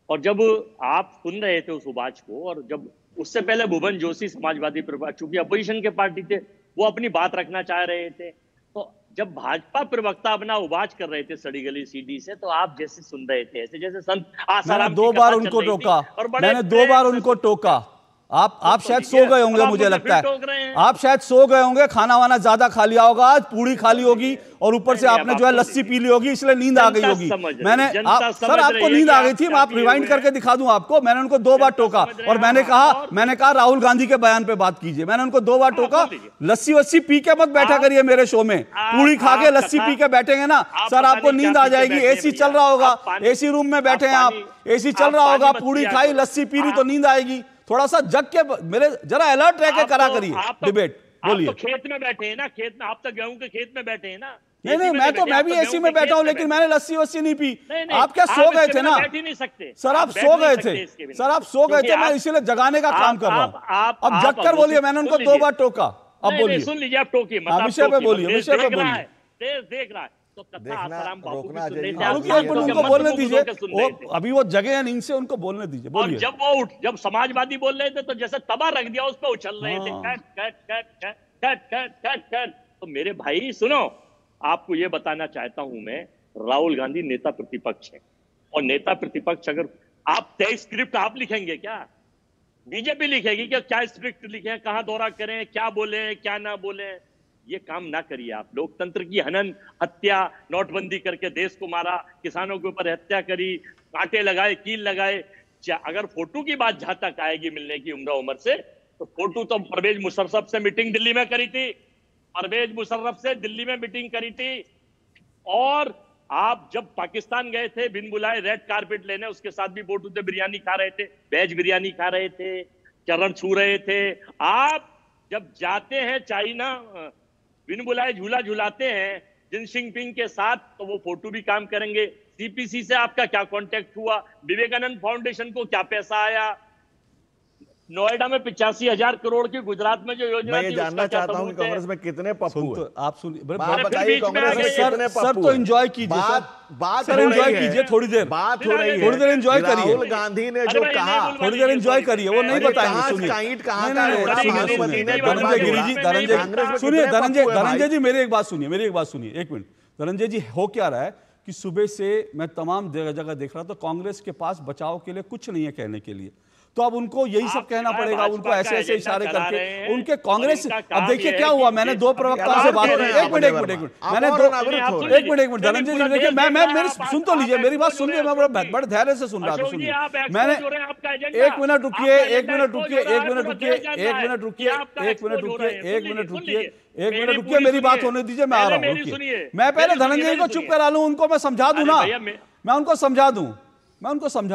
और जब आप सुन रहे थे उस उबाच को, और जब उससे पहले भुवन जोशी समाजवादी प्रवक्ता, चूंकि अपोजिशन के पार्टी थे, वो अपनी बात रखना चाह रहे थे, तो जब भाजपा प्रवक्ता अपना उबाच कर रहे थे सड़ी गली सीडी से, तो आप जैसे सुन रहे थे, ऐसे जैसे संत आसाराम, मैंने 2 बार उनको टोका, मैंने 2 बार उनको टोका। आप शायद सो गए होंगे, मुझे लगता है आप शायद सो गए होंगे, खाना वाना ज्यादा खा लिया होगा, आज पूरी खाली होगी, और ऊपर से आपने जो है लस्सी पी ली होगी, इसलिए नींद आ गई होगी। सर आपको नींद आ गई थी, मैं आप रिवाइंड करके दिखा दूं आपको। मैंने उनको 2 बार टोका, और मैंने कहा राहुल गांधी के बयान पे बात कीजिए। मैंने उनको 2 बार टोका, लस्सी वस्सी पी के मत बैठा करिए मेरे शो में, पूरी खा के लस्सी पी के बैठेंगे ना सर, आपको नींद आ जाएगी। एसी चल रहा होगा, एसी रूम में बैठे हैं आप, एसी चल रहा होगा, पूरी खाई लस्सी पी ली तो नींद आएगी। थोड़ा सा जग के मेरे जरा अलर्ट रह के करा करिए डिबेट। बोलिए। आप तो खेत में बैठे हैं ना, खेत में, आप तो गेहूं के खेत में बैठे हैं ना, नहीं नहीं, मैं भी एसी में बैठा हूं, लेकिन मैंने लस्सी वस्सी नहीं पी। नहीं, आप क्या सो गए थे ना? बैठ ही नहीं सकते सर, आप सो गए थे। सर, आप सो गए थे, मैं इसीलिए जगाने का काम कर रहा हूं। अब जग कर बोलिए, मैंने उनको 2 बार टोका। अब बोलिए, सुन लीजिए, आप टोकिए मत, विषय पे बोलिए, विषय पे बोलिए। देश देख रहा है तो कथा आसाराम बापू की रोकना सुन रहे थे, चाहिए। आप रुकिए, एक मिनट, उनको बोलने दीजिए। सुन रहे थे। अभी वो जगह है नींद से, उनको बोलने दीजिए, और बोलिए। जब समाजवादी बोल रहे थे तो जैसे तबा रख दिया उस पर उछल रहे थे, हाँ। Cut cut cut cut cut cut cut cut. तो मेरे भाई सुनो, आपको ये बताना चाहता हूं मैं, राहुल गांधी नेता प्रतिपक्ष है, और नेता प्रतिपक्ष अगर आप तय स्क्रिप्ट आप लिखेंगे क्या? बीजेपी लिखेगी क्या? क्या स्क्रिप्ट लिखे, कहां दौरा करें, क्या बोले, क्या ना बोले? ये काम ना करिए आप। लोकतंत्र की हनन, हत्या, नोटबंदी करके देश को मारा, किसानों के ऊपर हत्या करी, कांटे लगाए, कील लगाए। अगर फोटो की बात जहां तक आएगी मिलने की उम्र से, तो फोटो तो परवेज मुशर्रफ से मीटिंग दिल्ली में करी थी, परवेज मुशर्रफ से दिल्ली में मीटिंग करी थी। और आप जब पाकिस्तान गए थे बिन बुलाए रेड कारपेट लेने, उसके साथ भी फोटो से बिरयानी खा रहे थे, वेज बिरयानी खा रहे थे, चरण छू रहे थे। आप जब जाते हैं चाइना, बिन बुलाए झूला झूलाते हैं जिन जिनपिंग के साथ, तो वो फोटो भी काम करेंगे। सीपीसी से आपका क्या कांटेक्ट हुआ? विवेकानंद फाउंडेशन को क्या पैसा आया? नोएडा में 85,000 करोड़ की गुजरात में जो योजना मैं ये थी, जानना उसका क्या चाहता हूँ कि सबूत है? कांग्रेस में कितने पप्पू हैं? आप सुनिए, बात बताइए, बीच में कांग्रेस आ में गए। कितने सर पप्पू तो हैं? एंजॉय कीजिए, बात सर हो एंजॉय रही है। कीजिए थोड़ी देर, बात हो रही है। थोड़ी देर एंजॉय करिए। राहुल गांधी ने जो अरे भाई, कहा, नहीं बोलवा थोड़ी देर दीजिए, एंजॉय करिए, वो नहीं अरे बताएंगे। कहाँ सुनिए, का ईंट कहाँ नहीं, का नहीं, रोड़ा, सुनिए, भानुमति सुनिए, ने धनंजय गिरी जी, धनंजय कांग्रेस में सुनिए, कितने धनंजय पप्पू हैं भाई? धनंजय जी, मेरी एक बात सुनिए, मेरी एक बात सुनिए, एक मिनट। धनंजय जी, हो क्या रहा है कि सुबह से मैं तमाम जगह देख रहा था, कांग्रेस के पास बचाव के लिए कुछ नहीं है कहने के लिए, तो अब उनको यही सब कहना पड़ेगा, उनको ऐसे ऐसे इशारे करके उनके कांग्रेस। अब देखिए क्या हुआ, मैंने 2 प्रवक्ताओं से बात की। एक मिनट मैंने एक मिनट धनंजय जी, देखिए मैं मेरी सुन तो लीजिए, मेरी बात सुन लीजिए, मैं बड़े धैर्य से सुन रहा था। सुनिए, मैंने एक मिनट रुकिए, एक मिनट रुकिए, एक मिनट रुकिए, एक मिनट रुकिए, एक मिनट रुकिए, एक मिनट रुकिए, एक मिनट रुकिए, मेरी बात होने दीजिए, मैं आ रहा हूँ, रुकिए। मैं पहले धनंजय जी को चुप करा लूं, उनको मैं समझा दूं ना, मैं उनको समझा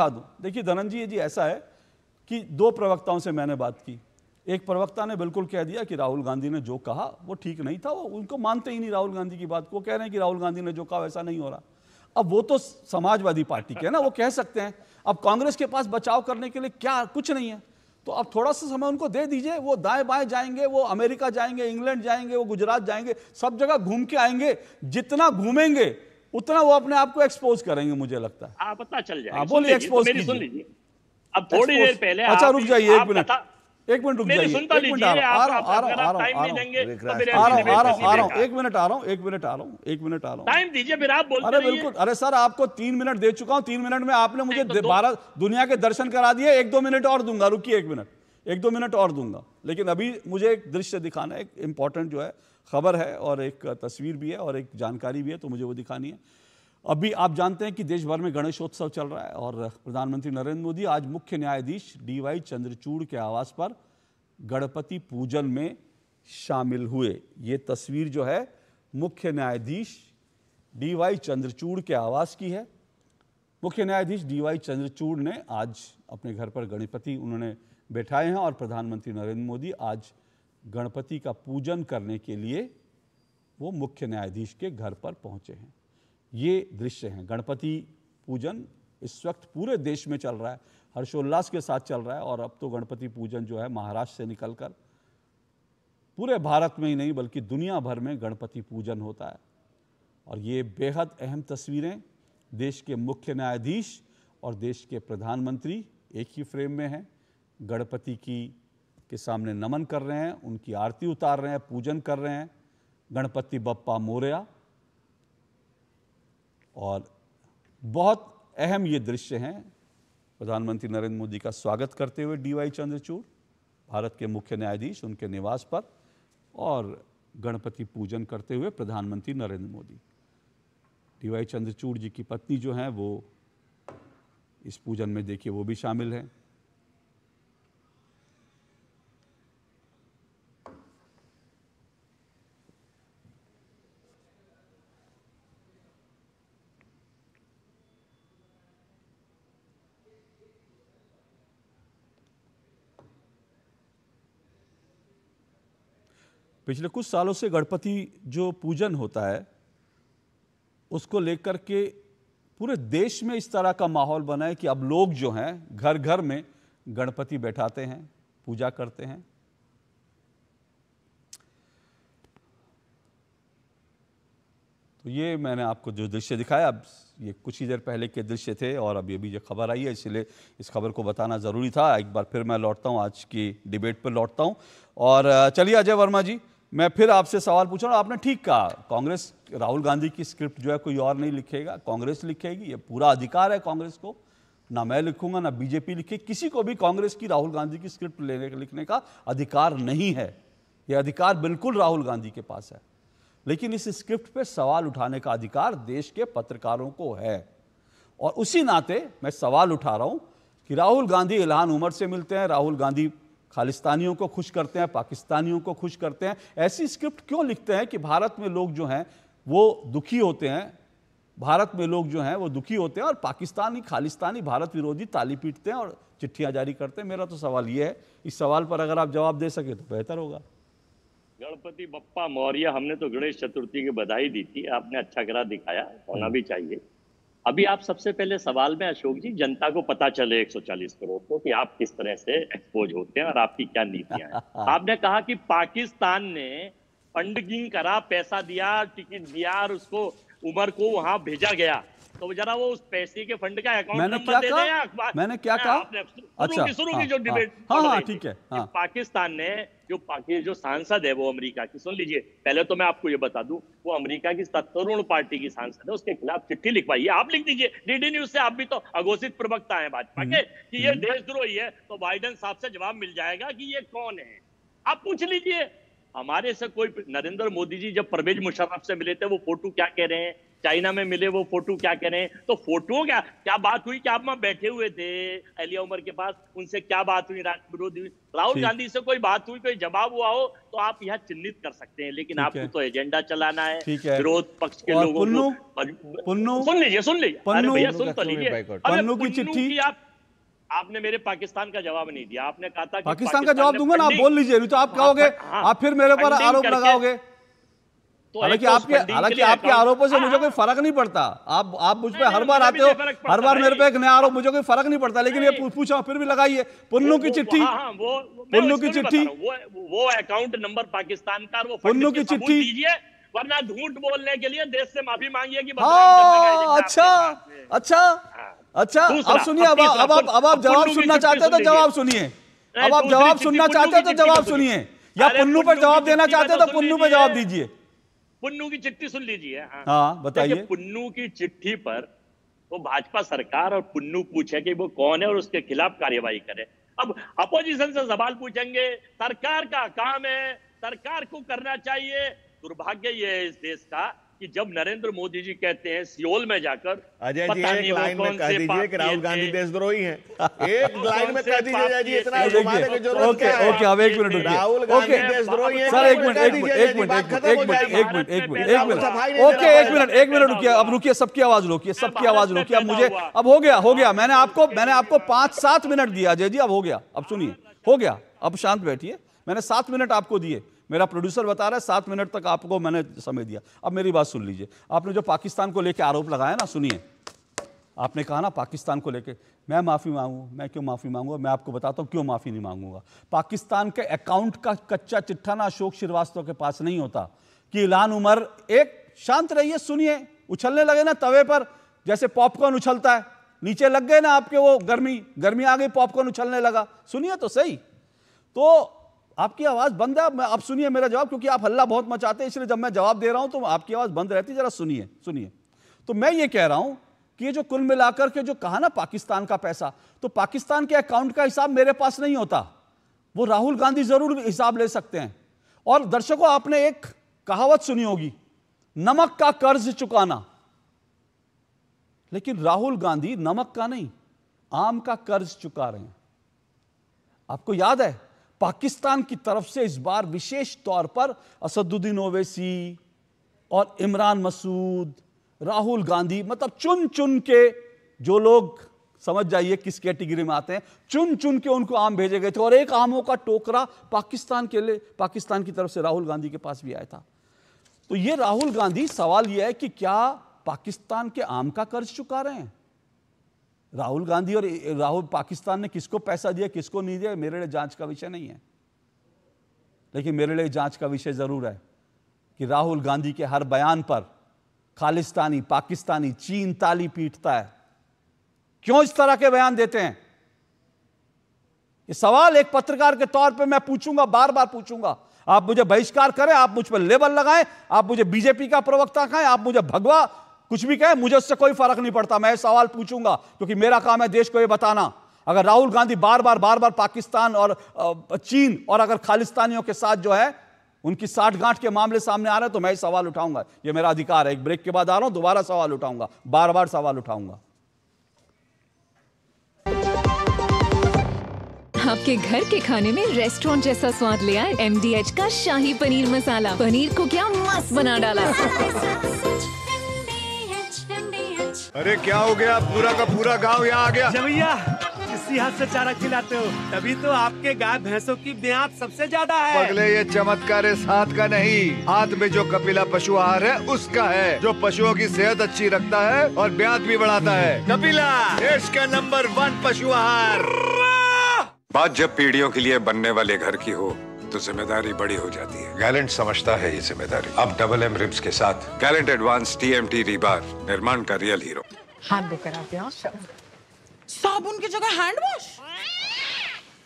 दूं। देखिए धनंजय जी, ऐसा है कि 2 प्रवक्ताओं से मैंने बात की। एक प्रवक्ता ने बिल्कुल कह दिया कि राहुल गांधी ने जो कहा वो ठीक नहीं था, वो उनको मानते ही नहीं राहुल गांधी की बात को, कह रहे हैं कि राहुल गांधी ने जो कहा वैसा नहीं हो रहा। अब वो तो समाजवादी पार्टी के हैं ना, वो कह सकते हैं। अब कांग्रेस के पास बचाव करने के लिए क्या, कुछ नहीं है, तो अब थोड़ा सा समय उनको दे दीजिए। वो दाएं बाएं जाएंगे, वो अमेरिका जाएंगे, इंग्लैंड जाएंगे, वो गुजरात जाएंगे, सब जगह घूम के आएंगे। जितना घूमेंगे उतना वो अपने आप को एक्सपोज करेंगे, मुझे लगता है। पता चल जाएगा। बोलिए, एक्सपोज कीजिए। अब थोड़ी देर पहले, अच्छा रुक जाइए, एक मिनट रुक जाइए, एक मिनट, एक मिनट आ रहा हूं। टाइम दीजिए, फिर आप बोलते अरे बिल्कुल, अरे सर आपको 3 मिनट दे चुका हूं, 3 मिनट में आपने मुझे 12 दुनिया के दर्शन करा दिए। 1-2 मिनट और दूंगा, रुकिए 1 मिनट और दूंगा, लेकिन अभी मुझे एक दृश्य दिखाना है, एक इंपॉर्टेंट जो है खबर है, और एक तस्वीर भी है, और एक जानकारी भी है, तो मुझे वो दिखानी है। अभी आप जानते हैं कि देश भर में गणेशोत्सव चल रहा है, और प्रधानमंत्री नरेंद्र मोदी आज मुख्य न्यायाधीश DY चंद्रचूड़ के आवास पर गणपति पूजन में शामिल हुए। ये तस्वीर जो है मुख्य न्यायाधीश DY चंद्रचूड़ के आवास की है। मुख्य न्यायाधीश DY चंद्रचूड़ ने आज अपने घर पर गणपति उन्होंने बैठाए हैं, और प्रधानमंत्री नरेंद्र मोदी आज गणपति का पूजन करने के लिए वो मुख्य न्यायाधीश के घर पर पहुंचे हैं। ये दृश्य हैं, गणपति पूजन इस वक्त पूरे देश में चल रहा है, हर्षोल्लास के साथ चल रहा है। और अब तो गणपति पूजन जो है महाराष्ट्र से निकलकर पूरे भारत में ही नहीं बल्कि दुनिया भर में गणपति पूजन होता है। और ये बेहद अहम तस्वीरें, देश के मुख्य न्यायाधीश और देश के प्रधानमंत्री एक ही फ्रेम में हैं, गणपति के सामने नमन कर रहे हैं, उनकी आरती उतार रहे हैं, पूजन कर रहे हैं, गणपति बप्पा मोरया। और बहुत अहम ये दृश्य हैं, प्रधानमंत्री नरेंद्र मोदी का स्वागत करते हुए DY चंद्रचूड़, भारत के मुख्य न्यायाधीश, उनके निवास पर, और गणपति पूजन करते हुए प्रधानमंत्री नरेंद्र मोदी। DY चंद्रचूड़ जी की पत्नी जो हैं वो इस पूजन में देखिए वो भी शामिल हैं। पिछले कुछ सालों से गणपति जो पूजन होता है उसको लेकर के पूरे देश में इस तरह का माहौल बना है कि अब लोग जो हैं घर घर में गणपति बैठाते हैं, पूजा करते हैं। तो ये मैंने आपको जो दृश्य दिखाया, अब ये कुछ ही देर पहले के दृश्य थे और अब ये भी जो खबर आई है, इसलिए इस खबर को बताना ज़रूरी था। एक बार फिर मैं लौटता हूँ, आज की डिबेट पर लौटता हूँ। और चलिए अजय वर्मा जी, मैं फिर आपसे सवाल पूछ रहा हूँ। आपने ठीक कहा, कांग्रेस राहुल गांधी की स्क्रिप्ट जो है कोई और नहीं लिखेगा, कांग्रेस लिखेगी। ये पूरा अधिकार है कांग्रेस को, ना मैं लिखूंगा ना बीजेपी लिखे, किसी को भी कांग्रेस की राहुल गांधी की स्क्रिप्ट लिखने का अधिकार नहीं है। ये अधिकार बिल्कुल राहुल गांधी के पास है, लेकिन इस स्क्रिप्ट पे सवाल उठाने का अधिकार देश के पत्रकारों को है। और उसी नाते मैं सवाल उठा रहा हूं कि राहुल गांधी इल्हान उमर से मिलते हैं, राहुल गांधी खालिस्तानियों को खुश करते हैं, पाकिस्तानियों को खुश करते हैं। ऐसी स्क्रिप्ट क्यों लिखते हैं कि भारत में लोग जो हैं वो दुखी होते हैं, भारत में लोग जो हैं वो दुखी होते हैं और पाकिस्तानी खालिस्तानी भारत विरोधी ताली पीटते हैं और चिट्ठियां जारी करते हैं। मेरा तो सवाल ये है, इस सवाल पर अगर आप जवाब दे सके तो बेहतर होगा। गणपति बप्पा मौर्य, हमने तो गणेश चतुर्थी की बधाई दी थी, आपने अच्छा करा दिखाया, होना भी चाहिए। अभी आप सबसे पहले सवाल में अशोक जी, जनता को पता चले 140 करोड़ को कि आप किस तरह से एक्सपोज होते हैं और आपकी क्या नीतियां हैं। आपने कहा कि पाकिस्तान ने फंडिंग करा, पैसा दिया, टिकट दिया और उसको उमर को वहां भेजा गया। तो जरा वो उस पैसे के फंड का अकाउंट नंबर दे दें अखबार। मैंने क्या कहा? अच्छा, शुरू की जो डिबेट, हाँ ठीक है। पाकिस्तान ने जो सांसद है वो अमेरिका की, सुन लीजिए, पहले तो मैं आपको ये बता दूं, वो अमेरिका की तरुण पार्टी की सांसद है, उसके खिलाफ चिट्ठी लिखवाई है। आप लिख दीजिए डीडी न्यूज से, आप भी तो अघोषित प्रवक्ता हैं भाजपा के, कि ये देशद्रोही है, तो बाइडेन साहब से जवाब मिल जाएगा कि ये कौन है। आप पूछ लीजिए हमारे से कोई, नरेंद्र मोदी जी जब परवेज मुशर्रफ से मिले थे वो फोटो क्या कह रहे हैं, चाइना में मिले वो फोटो क्या कह रहे हैं, तो फोटो क्या बात हुई कि आप वहां बैठे हुए थे अलिया उमर के पास, उनसे क्या बात हुई, राष्ट्र विरोधी हुई, राहुल गांधी से कोई बात हुई, कोई जवाब हुआ हो तो आप यहाँ चिन्हित कर सकते हैं, लेकिन आपको तो एजेंडा चलाना है, विरोध पक्ष के लोगों को। सुन लीजिए अरे भैया सुन तो लीजिए, पन्नू की चिट्ठी आपने मेरे पाकिस्तान का जवाब नहीं दिया। आपने कहा था पाकिस्तान का जवाब दूंगा ना, आप बोल लीजिए, नहीं तो आप कहोगे, आप फिर मेरे पर आरोप लगाओगे। हालांकि आपके आरोपों से मुझे कोई फर्क नहीं पड़ता, आप मुझ पे हर बार आते हो, हर बार मेरे पे एक नया आरोप, मुझे कोई फर्क नहीं पड़ता, लेकिन ये पूछा फिर भी लगाइए। पुन्नू की चिट्ठी, पुन्नू की चिट्ठी, वो अकाउंट नंबर पाकिस्तान का, वो पुन्नू की चिट्ठी, वरना झूठ बोलने के लिए देश से माफी मांगिए कि अच्छा अब सुनिए, अब आप जवाब सुनना चाहते हैं तो जवाब सुनिए, अब आप जवाब सुनना चाहते हैं तो जवाब सुनिए, या पुन्नू पर जवाब देना चाहते हैं तो पुन्नू पर जवाब दीजिए। पुन्नू की चिट्ठी सुन लीजिए। हाँ बताइए। पुन्नू की चिट्ठी पर वो भाजपा सरकार और पुन्नू पूछे कि वो कौन है और उसके खिलाफ कार्यवाही करे। अब अपोजिशन से सवाल पूछेंगे, सरकार का काम है, सरकार को करना चाहिए। दुर्भाग्य ये है इस देश का कि जब नरेंद्र मोदी जी कहते हैं सियोल में जाकर, अजय जी एक लाइन में कह दीजिए कि राहुल गांधी देशद्रोही हैं, एक लाइन में कह दीजिए अजय जी, इतना घुमाने की जरूरत क्या है? ओके अब एक मिनट, राहुल गांधी देशद्रोही हैं। सर एक मिनट रुकिए, अब रुकिए, सबकी आवाज रोकिए, अब हो गया, मैंने आपको 5-7 मिनट दिया अजय जी, अब हो गया, अब सुनिए, हो गया, अब शांत बैठिए। मैंने 7 मिनट आपको दिए, मेरा प्रोड्यूसर बता रहा है 7 मिनट तक आपको मैंने समय दिया। अब मेरी बात सुन लीजिए। आपने जो पाकिस्तान को लेकर आरोप लगाया ना, सुनिए, आपने कहा ना पाकिस्तान को लेकर मैं माफ़ी मांगू, मैं क्यों माफ़ी मांगूंगा? मैं आपको बताता हूं क्यों माफ़ी नहीं मांगूंगा। पाकिस्तान के अकाउंट का कच्चा चिट्ठा ना अशोक श्रीवास्तव के पास नहीं होता कि इल्हान उमर, एक शांत रहिए, सुनिए, उछलने लगे ना तवे पर जैसे पॉपकॉर्न उछलता है, नीचे लग गए ना आपके वो गर्मी आ गई, पॉपकॉर्न उछलने लगा। सुनिए तो सही, तो आपकी आवाज बंद है। अब सुनिए मेरा जवाब, क्योंकि आप हल्ला बहुत मचाते हैं, इसलिए जब मैं जवाब दे रहा हूं तो आपकी आवाज बंद रहती है। जरा सुनिए। तो मैं ये कह रहा हूं कि ये जो कुल मिलाकर के जो कहा ना पाकिस्तान का पैसा, तो पाकिस्तान के अकाउंट का हिसाब मेरे पास नहीं होता, वो राहुल गांधी जरूर हिसाब ले सकते हैं। और दर्शकों, आपने एक कहावत सुनी होगी, नमक का कर्ज चुकाना, लेकिन राहुल गांधी नमक का नहीं, आम का कर्ज चुका रहे हैं। आपको याद है पाकिस्तान की तरफ से इस बार विशेष तौर पर असदुद्दीन ओवैसी और इमरान मसूद, राहुल गांधी, मतलब चुन के जो लोग, समझ जाइए किस कैटेगरी में आते हैं, चुन के उनको आम भेजे गए थे। और एक आमों का टोकरा पाकिस्तान की तरफ से राहुल गांधी के पास भी आया था। तो ये राहुल गांधी, सवाल यह है कि क्या पाकिस्तान के आम का कर्ज चुका रहे हैं। राहुल गांधी और राहुल पाकिस्तान ने किसको पैसा दिया किसको नहीं दिया मेरे लिए जांच का विषय नहीं है, लेकिन मेरे लिए जांच का विषय जरूर है कि राहुल गांधी के हर बयान पर खालिस्तानी पाकिस्तानी चीन ताली पीटता है। क्यों इस तरह के बयान देते हैं? ये सवाल एक पत्रकार के तौर पे मैं पूछूंगा, बार बार पूछूंगा। आप मुझे बहिष्कार करें, आप मुझ पर लेबल लगाएं, आप मुझे बीजेपी का प्रवक्ता कहें, आप मुझे भगवा कुछ भी कहें, मुझे उससे कोई फर्क नहीं पड़ता। मैं सवाल पूछूंगा क्योंकि मेरा काम है देश को यह बताना। अगर राहुल गांधी बार बार पाकिस्तान और चीन और अगर खालिस्तानियों के साथ जो है उनकी साठगांठ के मामले सामने आ रहे हैं तो मैं सवाल उठाऊंगा। यह मेरा अधिकार है। एक ब्रेक के बाद आ रहा हूं, दोबारा सवाल उठाऊंगा, बार बार सवाल उठाऊंगा। आपके घर के खाने में रेस्टोरेंट जैसा स्वाद ले आए MDH का शाही पनीर मसाला। पनीर को क्या मस्त बना डाला। अरे क्या हो गया, पूरा का पूरा गांव यहाँ आ गया। भैया इसी हाथ से चारा खिलाते हो, तभी तो आपके गाय भैंसों की ब्याज सबसे ज्यादा है। पगले ये चमत्कार इस हाथ का नहीं, हाथ में जो कपिला पशु आहार है उसका है, जो पशुओं की सेहत अच्छी रखता है और ब्याज भी बढ़ाता है। कपिला देश का नंबर 1 पशु आहार। बात जब पीढ़ियों के लिए बनने वाले घर की हो तो जिम्मेदारी बड़ी हो जाती है। गैलेंट समझता है ये जिम्मेदारी। अब डबल M रिब्स के साथ गैलेंट एडवांस TMT रीबार, निर्माण का रियल हीरो। हाथ धोकर आते हैं। साबुन की जगह हैंड वॉश।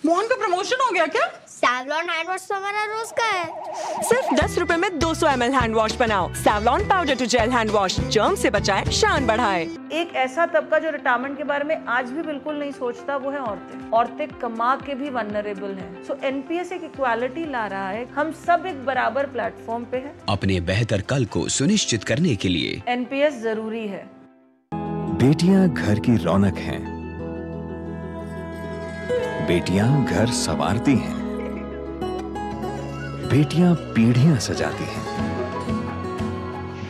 मोहन का प्रमोशन हो गया क्या? सैवलॉन हैंड वॉश तो हमारा रोज का है। सिर्फ 10 रुपए में 200 ml हैंड वॉश बनाओ। Savlon powder to gel hand wash, germ से बचाए, शान बढ़ाए। एक ऐसा तबका जो रिटायरमेंट के बारे में आज भी बिल्कुल नहीं सोचता, वो है औरतें। औरतें कमा के भी वल्नरेबल हैं। सो NPS एक इक्वालिटी ला रहा है। हम सब एक बराबर प्लेटफॉर्म पे हैं। अपने बेहतर कल को सुनिश्चित करने के लिए NPS जरूरी है। बेटियां घर की रौनक हैं। बेटियां घर संवारती हैं। बेटियां पीढ़ियां सजाती हैं।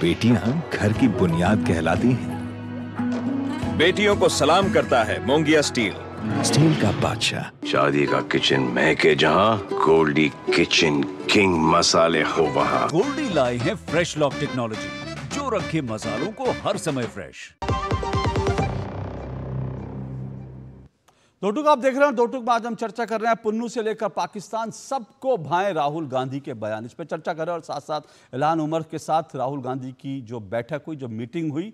बेटियां घर की बुनियाद कहलाती हैं। बेटियों को सलाम करता है मोंगिया स्टील, स्टील का बादशाह। शादी का किचन महके जहां, गोल्डी किचन किंग मसाले हो वहां। गोल्डी लाए हैं फ्रेश लॉक टेक्नोलॉजी, जो रखे मसालों को हर समय फ्रेश। दो टूक आप देख रहे हैं। दो टूक में आज हम चर्चा कर रहे हैं पुन्नू से लेकर पाकिस्तान, सबको भाएं राहुल गांधी के बयान। इस पर चर्चा कर रहे हैं और साथ साथ इल्हान उमर के साथ राहुल गांधी की जो बैठक हुई, जो मीटिंग हुई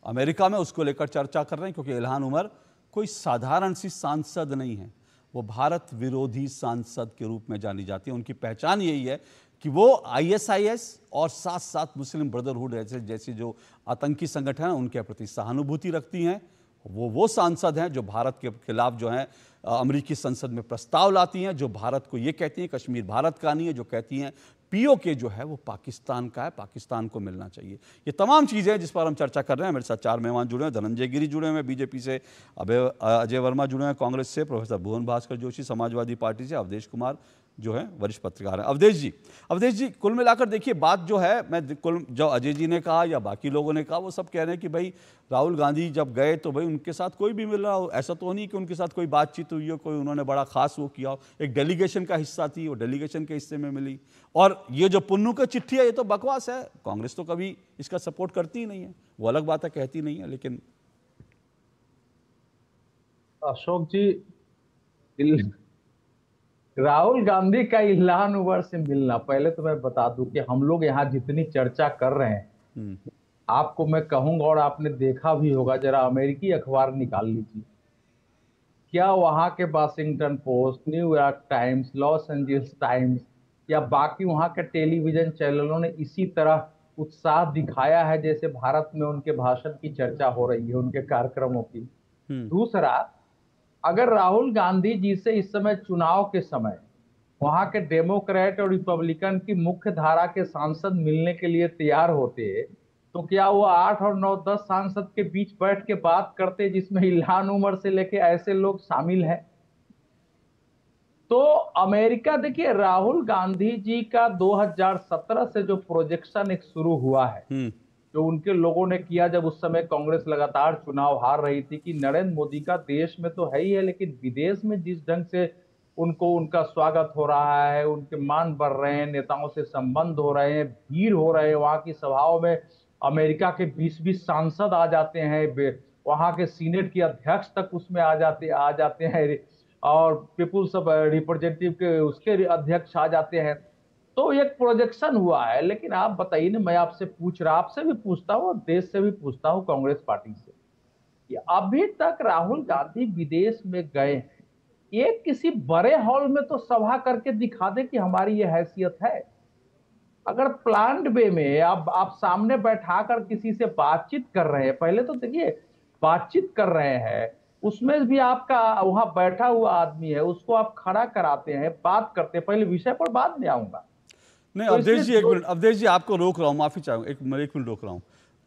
अमेरिका में, उसको लेकर चर्चा कर रहे हैं। क्योंकि इल्हान उमर कोई साधारण सी सांसद नहीं है, वो भारत विरोधी सांसद के रूप में जानी जाती है। उनकी पहचान यही है कि वो ISIS और साथ साथ मुस्लिम ब्रदरहुड जैसे जो आतंकी संगठन हैं उनके प्रति सहानुभूति रखती हैं। वो सांसद हैं जो भारत के खिलाफ जो हैं अमेरिकी संसद में प्रस्ताव लाती हैं, जो भारत को ये कहती हैं कश्मीर भारत का नहीं है, जो कहती हैं POK जो है वो पाकिस्तान का है, पाकिस्तान को मिलना चाहिए। ये तमाम चीज़ें जिस पर हम चर्चा कर रहे हैं। मेरे साथ 4 मेहमान जुड़े हैं। धनंजय गिरी जुड़े हैं बीजेपी से, अजय वर्मा जुड़े हैं कांग्रेस से, प्रोफेसर भुवन भास्कर जोशी समाजवादी पार्टी से, अवधेश कुमार जो है वरिष्ठ पत्रकार हैं। अवधेश जी कुल मिलाकर देखिए बात जो है, मैं जो अजय जी ने कहा या बाकी लोगों ने कहा, वो सब कह रहे हैं कि भाई राहुल गांधी जब गए तो भाई उनके साथ कोई भी मिल रहा हो, ऐसा तो नहीं कि उनके साथ कोई बातचीत हुई हो, कोई उन्होंने बड़ा खास वो किया हो। एक डेलीगेशन का हिस्सा थी, वो डेलीगेशन के हिस्से में मिली। और ये जो पुन्नू की चिट्ठी है ये तो बकवास है, कांग्रेस तो कभी इसका सपोर्ट करती ही नहीं है। वो अलग बात है, कहती नहीं है। लेकिन अशोक जी, राहुल गांधी का इल्हान उमर से मिलना, पहले तो मैं बता दूं कि हम लोग यहाँ जितनी चर्चा कर रहे हैं, आपको मैं कहूंगा और आपने देखा भी होगा, जरा अमेरिकी अखबार निकाल लीजिए। क्या वहाँ के Washington post, New York times, Los Angeles times या बाकी वहाँ के टेलीविजन चैनलों ने इसी तरह उत्साह दिखाया है जैसे भारत में उनके भाषण की चर्चा हो रही है, उनके कार्यक्रमों की? दूसरा, अगर राहुल गांधी जी से इस समय चुनाव के समय वहां के डेमोक्रेट और रिपब्लिकन की मुख्य धारा के सांसद मिलने के लिए तैयार होते, तो क्या वो 8 और 9, 10 सांसद के बीच बैठ के बात करते जिसमें इल्हान उमर से लेके ऐसे लोग शामिल हैं? तो अमेरिका, देखिए राहुल गांधी जी का 2017 से जो प्रोजेक्शन एक शुरू हुआ है, जो उनके लोगों ने किया जब उस समय कांग्रेस लगातार चुनाव हार रही थी, कि नरेंद्र मोदी का देश में तो है ही है, लेकिन विदेश में जिस ढंग से उनको उनका स्वागत हो रहा है, उनके मान बढ़ रहे हैं, नेताओं से संबंध हो रहे हैं, भीड़ हो रहे हैं वहाँ की सभाओं में, अमेरिका के 20-20 सांसद आ जाते हैं, वहां के सीनेट के अध्यक्ष तक उसमें आ जाते हैं, और पीपुल्स रिप्रेजेंटेटिव के उसके अध्यक्ष आ जाते हैं। तो एक प्रोजेक्शन हुआ है। लेकिन आप बताइए ना, मैं आपसे आपसे भी पूछता हूँ और देश से भी पूछता हूँ, कांग्रेस पार्टी से, कि अभी तक राहुल गांधी विदेश में गए हैं, ये किसी बड़े हॉल में तो सभा करके दिखा दे कि हमारी ये हैसियत है। अगर प्लान्ड वे में आप सामने बैठाकर किसी से बातचीत कर रहे हैं, पहले तो देखिए बातचीत कर रहे हैं, उसमें भी आपका वहां बैठा हुआ आदमी है, उसको आप खड़ा कराते हैं, बात करते हैं। पहले विषय पर बाद में आऊंगा। नहीं अवधेश जी, एक मिनट, अवधेश जी आपको रोक रहा हूँ, माफी चाहूंगा, एक मिनट रोक रहा हूँ।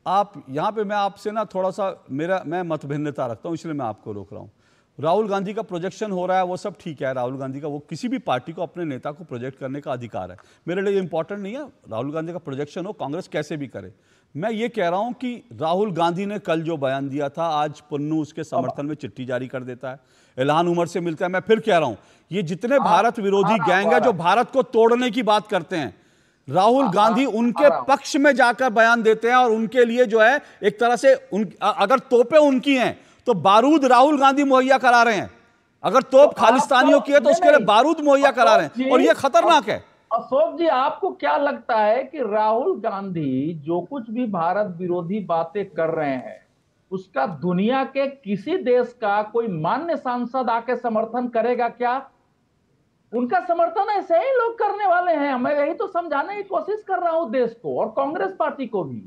आप यहाँ पे मैं आपसे ना थोड़ा सा मैं मतभिन्नता रखता हूँ, इसलिए मैं आपको रोक रहा हूँ। राहुल गांधी का प्रोजेक्शन हो रहा है, वो सब ठीक है, राहुल गांधी का, वो किसी भी पार्टी को अपने नेता को प्रोजेक्ट करने का अधिकार है, मेरे लिए इंपॉर्टेंट नहीं है राहुल गांधी का प्रोजेक्शन हो, कांग्रेस कैसे भी करे। मैं ये कह रहा हूं कि राहुल गांधी ने कल जो बयान दिया था, आज पन्नू उसके समर्थन में चिट्ठी जारी कर देता है, इल्हान उमर से मिलता है। मैं फिर कह रहा हूं, ये जितने भारत विरोधी गैंग है जो भारत को तोड़ने की बात करते हैं, राहुल गांधी उनके पक्ष में जाकर बयान देते हैं, और उनके लिए जो है एक तरह से अगर तोपें उनकी हैं तो बारूद राहुल गांधी मुहैया करा रहे हैं, अगर तोप खालिस्तानियों की है तो उसके लिए बारूद मुहैया करा रहे हैं, और ये खतरनाक है। अशोक जी, आपको क्या लगता है कि राहुल गांधी जो कुछ भी भारत विरोधी बातें कर रहे हैं, उसका दुनिया के किसी देश का कोई मान्य सांसद आके समर्थन करेगा क्या? उनका समर्थन ऐसे ही लोग करने वाले हैं। मैं यही तो समझाने की कोशिश कर रहा हूं देश को और कांग्रेस पार्टी को भी,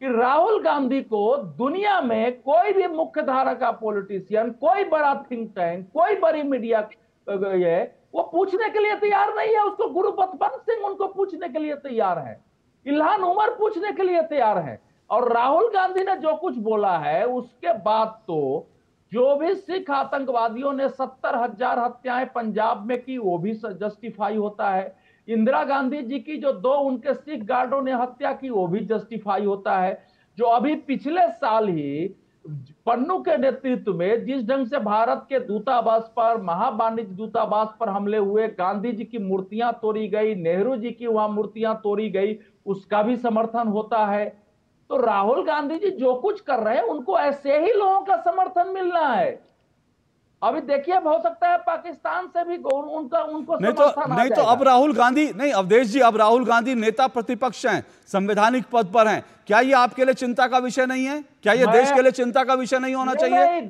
कि राहुल गांधी को दुनिया में कोई भी मुख्य धारा का पॉलिटिशियन, कोई बड़ा थिंक टैंक, कोई बड़ी मीडिया वो पूछने के लिए तैयार नहीं है। उसको गुरु बख्तबंत सिंह उनको पूछने के लिए तैयार है, इल्हान उमर पूछने के लिए तैयार है, और राहुल गांधी ने जो कुछ बोला है उसके बाद तो जो भी सिख आतंकवादियों ने 70,000 हत्याएं पंजाब में की, वो भी जस्टिफाई होता है। इंदिरा गांधी जी की जो 2 उनके सिख गार्डों ने हत्या की, वो भी जस्टिफाई होता है। जो अभी पिछले साल ही पन्नू के नेतृत्व में जिस ढंग से भारत के दूतावास पर, महावाणिज्य दूतावास पर हमले हुए, गांधी जी की मूर्तियां तोड़ी गई, नेहरू जी की वहां मूर्तियां तोड़ी गई, उसका भी समर्थन होता है। तो राहुल गांधी जी जो कुछ कर रहे हैं, उनको ऐसे ही लोगों का समर्थन मिलना है। अभी देखिए, हो सकता है पाकिस्तान से भी उनको नहीं तो अब राहुल गांधी, नहीं अवधेश जी, अब राहुल गांधी नेता प्रतिपक्ष हैं, संवैधानिक पद पर हैं, क्या ये आपके लिए चिंता का विषय नहीं है? क्या ये देश के लिए चिंता का विषय नहीं होना चाहिए?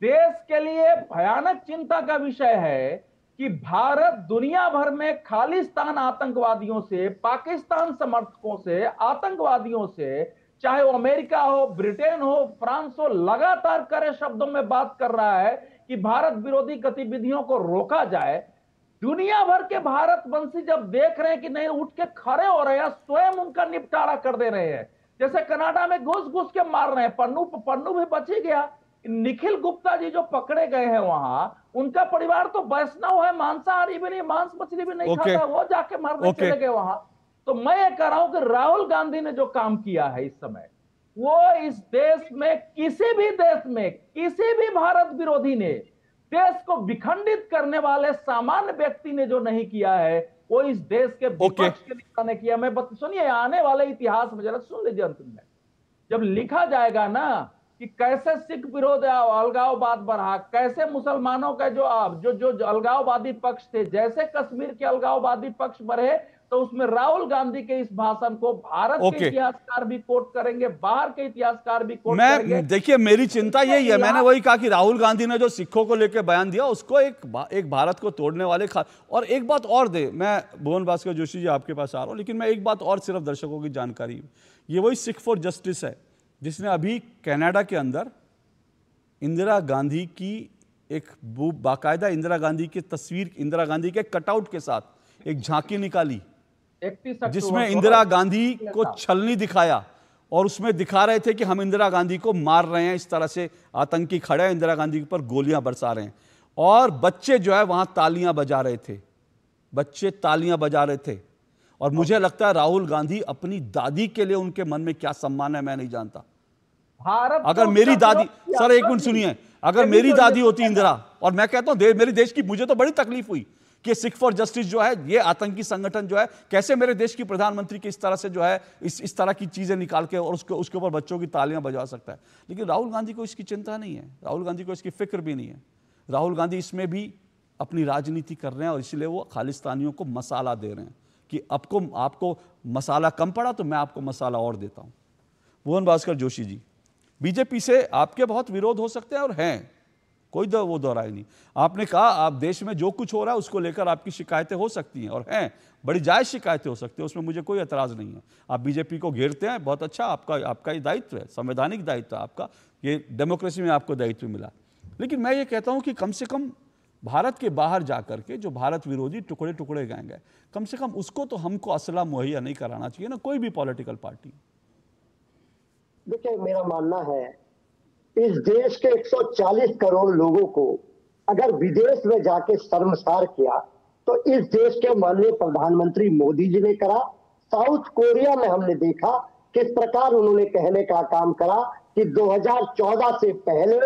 देश के लिए भयानक चिंता का विषय है कि भारत दुनिया भर में खालिस्तान आतंकवादियों से, पाकिस्तान समर्थकों से, आतंकवादियों से, चाहे वो अमेरिका हो, ब्रिटेन हो, फ्रांस हो, लगातार कड़े शब्दों में बात कर रहा है कि भारत विरोधी गतिविधियों को रोका जाए। दुनिया भर के भारतवंशी जब देख रहे हैं कि नहीं, उठ के खड़े हो रहे हैं, स्वयं उनका निपटारा कर दे रहे हैं। जैसे कनाडा में घुस के मार रहे हैं, पन्नू भी बच ही गया। निखिल गुप्ता जी जो पकड़े गए हैं वहां, उनका परिवार तो वैष्णव है, मांसाहारी भी नहीं, मांस मछली भी नहीं खाता, वो जाके मारने चले गए वहां। तो मैं ये कह रहा हूं कि राहुल गांधी ने जो काम किया है इस समय, वो इस देश में किसी भी देश में किसी भी भारत विरोधी ने, देश को विखंडित करने वाले सामान्य व्यक्ति ने जो नहीं किया है, वो इस देश के विपक्ष के नेता ने किया। मैं सुनिए, आने वाले इतिहास में जरा सुन लीजिए, अंत में जब लिखा जाएगा ना कि कैसे सिख विरोध अलगाववाद बढ़ा, कैसे मुसलमानों का जो अलगाववादी पक्ष थे, जैसे कश्मीर के अलगाववादी पक्ष बढ़े, तो उसमें राहुल गांधी के इस भाषण को भारत के इतिहासकार भी कोट करेंगे, बाहर के इतिहासकार भी कोट करेंगे। देखिए, मेरी चिंता यही है, मैंने वही कहा कि राहुल गांधी ने जो सिखों को लेकर बयान दिया, उसको एक भारत को तोड़ने वाले और एक बात और दे, मैं भुवन भास्कर जोशी जी आपके पास आ रहा हूं, लेकिन मैं एक बात और सिर्फ दर्शकों की जानकारी, ये वही सिख फॉर जस्टिस है जिसने अभी कनाडा के अंदर इंदिरा गांधी की एक बाकायदा इंदिरा गांधी की तस्वीर, इंदिरा गांधी के कटआउट के साथ एक झांकी निकाली, जिसमें इंदिरा गांधी को छलनी दिखाया, और उसमें दिखा रहे थे कि हम इंदिरा गांधी को मार रहे हैं, इस तरह से आतंकी खड़े हैं, इंदिरा गांधी पर गोलियां बरसा रहे हैं, और बच्चे जो है वहां तालियां बजा रहे थे, बच्चे तालियां बजा रहे थे। और मुझे लगता है राहुल गांधी अपनी दादी के लिए उनके मन में क्या सम्मान है मैं नहीं जानता। अगर मेरी दादी, सर एक मिनट सुनिए, अगर मेरी दादी होती इंदिरा, और मैं कहता हूं मेरे देश की, मुझे तो बड़ी तकलीफ हुई कि सिख फॉर जस्टिस जो है ये आतंकी संगठन जो है कैसे मेरे देश की प्रधानमंत्री के इस तरह से जो है इस तरह की चीजें निकाल के और उसके ऊपर बच्चों की तालियां बजवा सकता है। लेकिन राहुल गांधी को इसकी चिंता नहीं है, राहुल गांधी को इसकी फिक्र भी नहीं है। राहुल गांधी इसमें भी अपनी राजनीति कर रहे हैं और इसलिए वो खालिस्तानियों को मसाला दे रहे हैं कि आपको मसाला कम पड़ा तो मैं आपको मसाला और देता हूं। भुवन भास्कर जोशी जी, बीजेपी से आपके बहुत विरोध हो सकते हैं और हैं, कोई वो दोहराई नहीं। आपने कहा आप देश में जो कुछ हो रहा है उसको लेकर आपकी शिकायतें हो सकती हैं और हैं, बड़ी जायज शिकायतें हो सकती हैं, उसमें मुझे कोई एतराज नहीं है। आप बीजेपी को घेरते हैं, बहुत अच्छा, आपका ये दायित्व है, संवैधानिक दायित्व है आपका, ये डेमोक्रेसी में आपको दायित्व मिला। लेकिन मैं ये कहता हूं कि कम से कम भारत के बाहर जाकर के जो भारत विरोधी टुकड़े टुकड़े गैंग है, कम से कम उसको तो हमको असला मुहैया नहीं कराना चाहिए ना, कोई भी पॉलिटिकल पार्टी। देखिए, मेरा मानना है इस देश के 140 करोड़ लोगों को अगर विदेश में जाके शर्मसार किया तो इस देश के माननीय प्रधानमंत्री मोदी जी ने करा। साउथ कोरिया में हमने देखा किस प्रकार उन्होंने कहने का काम करा कि 2014 से पहले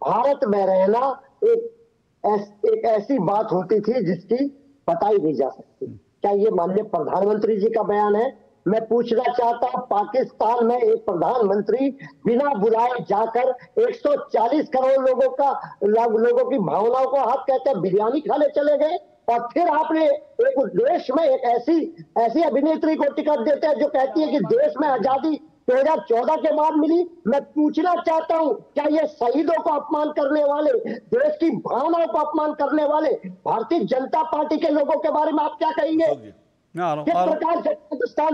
भारत में रहना एक ऐसी बात होती थी जिसकी बताई नहीं जा सकती। क्या ये माननीय प्रधानमंत्री जी का बयान है? मैं पूछना चाहता हूं, पाकिस्तान में एक प्रधानमंत्री बिना बुलाए जाकर 140 करोड़ लोगों की भावनाओं को हाथ कहते हैं बिरयानी खाने चले गए, और फिर आपने एक देश में एक ऐसी अभिनेत्री को टिकट देते हैं जो कहती है कि देश में आजादी 2014 के बाद मिली। मैं पूछना चाहता हूं, क्या ये शहीदों को अपमान करने वाले, देश की भावनाओं को अपमान करने वाले भारतीय जनता पार्टी के लोगों के बारे में आप क्या कहेंगे? किस प्रकार से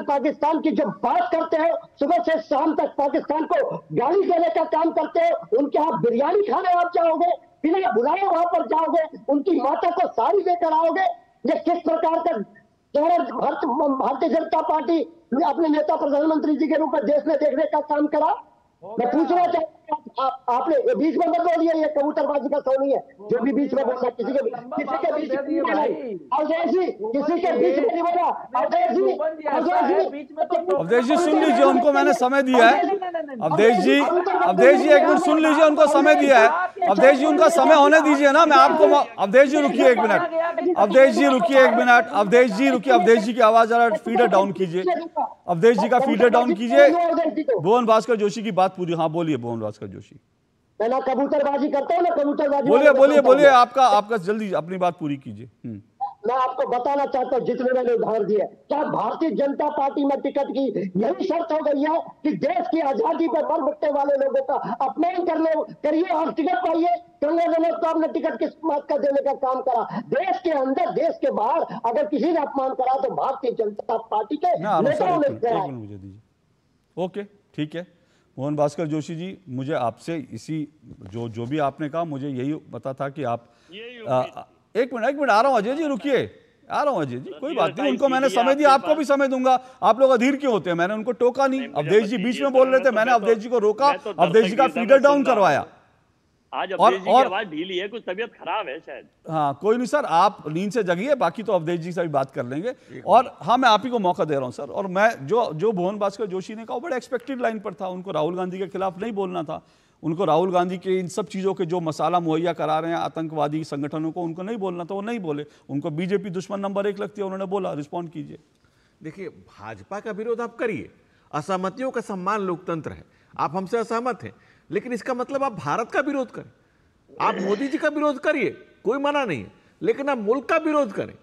पाकिस्तान की जब बात करते हैं, सुबह से शाम तक पाकिस्तान को गाली देने का काम करते हैं, उनके यहाँ बिरयानी खाने आप जाओगे, बिना बुलाए वहां पर जाओगे, उनकी माता को साड़ी देकर आओगे। ये किस प्रकार का भारतीय जनता पार्टी ने अपने नेता प्रधानमंत्री जी के रूप में देश में देखने का काम करा? मैं पूछना चाहता हूं, आपने बीच में मत बोलिए, ये कबूतरबाजी का शो नहीं है जो भी बीच में बोलना, किसी के बीच में नहीं बोला। अवधेश जी सुन लीजिए, उनको मैंने समय दिया है। अवधेश जी एक मिनट सुन लीजिए, उनको समय दिया है। अवधेश जी उनका समय होने दीजिए ना, मैं आपको। अवधेश जी रुकिए एक मिनट, अवधेश जी रुकिए एक मिनट, अवधेश जी रुकिए, अवधेश जी की आवाज जरा फीडर डाउन कीजिए, अवधेश जी का फीडर डाउन कीजिए। भुवन भास्कर जोशी की बात पूरी, हाँ बोलिए भुवन भास्कर जोशी। मैं ना कबूतरबाजी करता हूँ ना कबूतरबाजी। बोलिए आपका जल्दी अपनी बात पूरी कीजिए। मैं आपको बताना चाहता हूँ, जितने मैंने उदाहरण दिए, क्या भारतीय जनता पार्टी में टिकट की यही शर्त हो गई है कि देश की आजादी पर मर मिटने वाले लोगों का अपमान करिए और टिकट पाइए? कांग्रेस तो आपने टिकट किस बात का देने का काम करा? देश के अंदर देश के बाहर अगर किसी ने अपमान करा तो भारतीय जनता पार्टी के नेताओं ने। मुझे दीजिए, ओके ठीक है। भुवन भास्कर जोशी जी, मुझे आपसे इसी जो भी आपने कहा, मुझे यही पता था कि आप एक मिनट आ रहा हूं अजय जी, रुकिए, आ रहा हूं अजय जी, कोई बात नहीं। उनको मैंने समय दिया, आपको भी समय दूंगा। आप लोग अधीर क्यों होते हैं? मैंने उनको टोका नहीं। अवधेश जी बीच में बोल रहे थे, मैंने अवधेश जी को रोका, अवधेश जी का फीडर डाउन करवाया। आज अवधेश जी की आवाज ढीली है, कुछ तबीयत खराब है शायद। हाँ कोई नहीं सर, आप नींद से जगिए, बाकी तो अवधेश जी से भी बात कर लेंगे। और हाँ, मैं आप ही को मौका दे रहा हूँ सर। और मैं जो भुवन भास्कर जोशी ने कहा, बड़े एक्सपेक्टेड लाइन पर था। उनको राहुल गांधी के खिलाफ नहीं बोलना था, उनको राहुल गांधी के इन सब चीज़ों के जो मसाला मुहैया करा रहे हैं आतंकवादी संगठनों को, उनको नहीं बोलना था, वो नहीं बोले। उनको बीजेपी दुश्मन नंबर 1 लगती है, उन्होंने बोला। रिस्पॉन्ड कीजिए। देखिए, भाजपा का विरोध आप करिए, असहमतियों का सम्मान लोकतंत्र है, आप हमसे असहमत हैं, लेकिन इसका मतलब आप भारत का विरोध करें, आप मोदी जी का विरोध करिए, कोई मना नहीं है, लेकिन आप मुल्क का विरोध करें।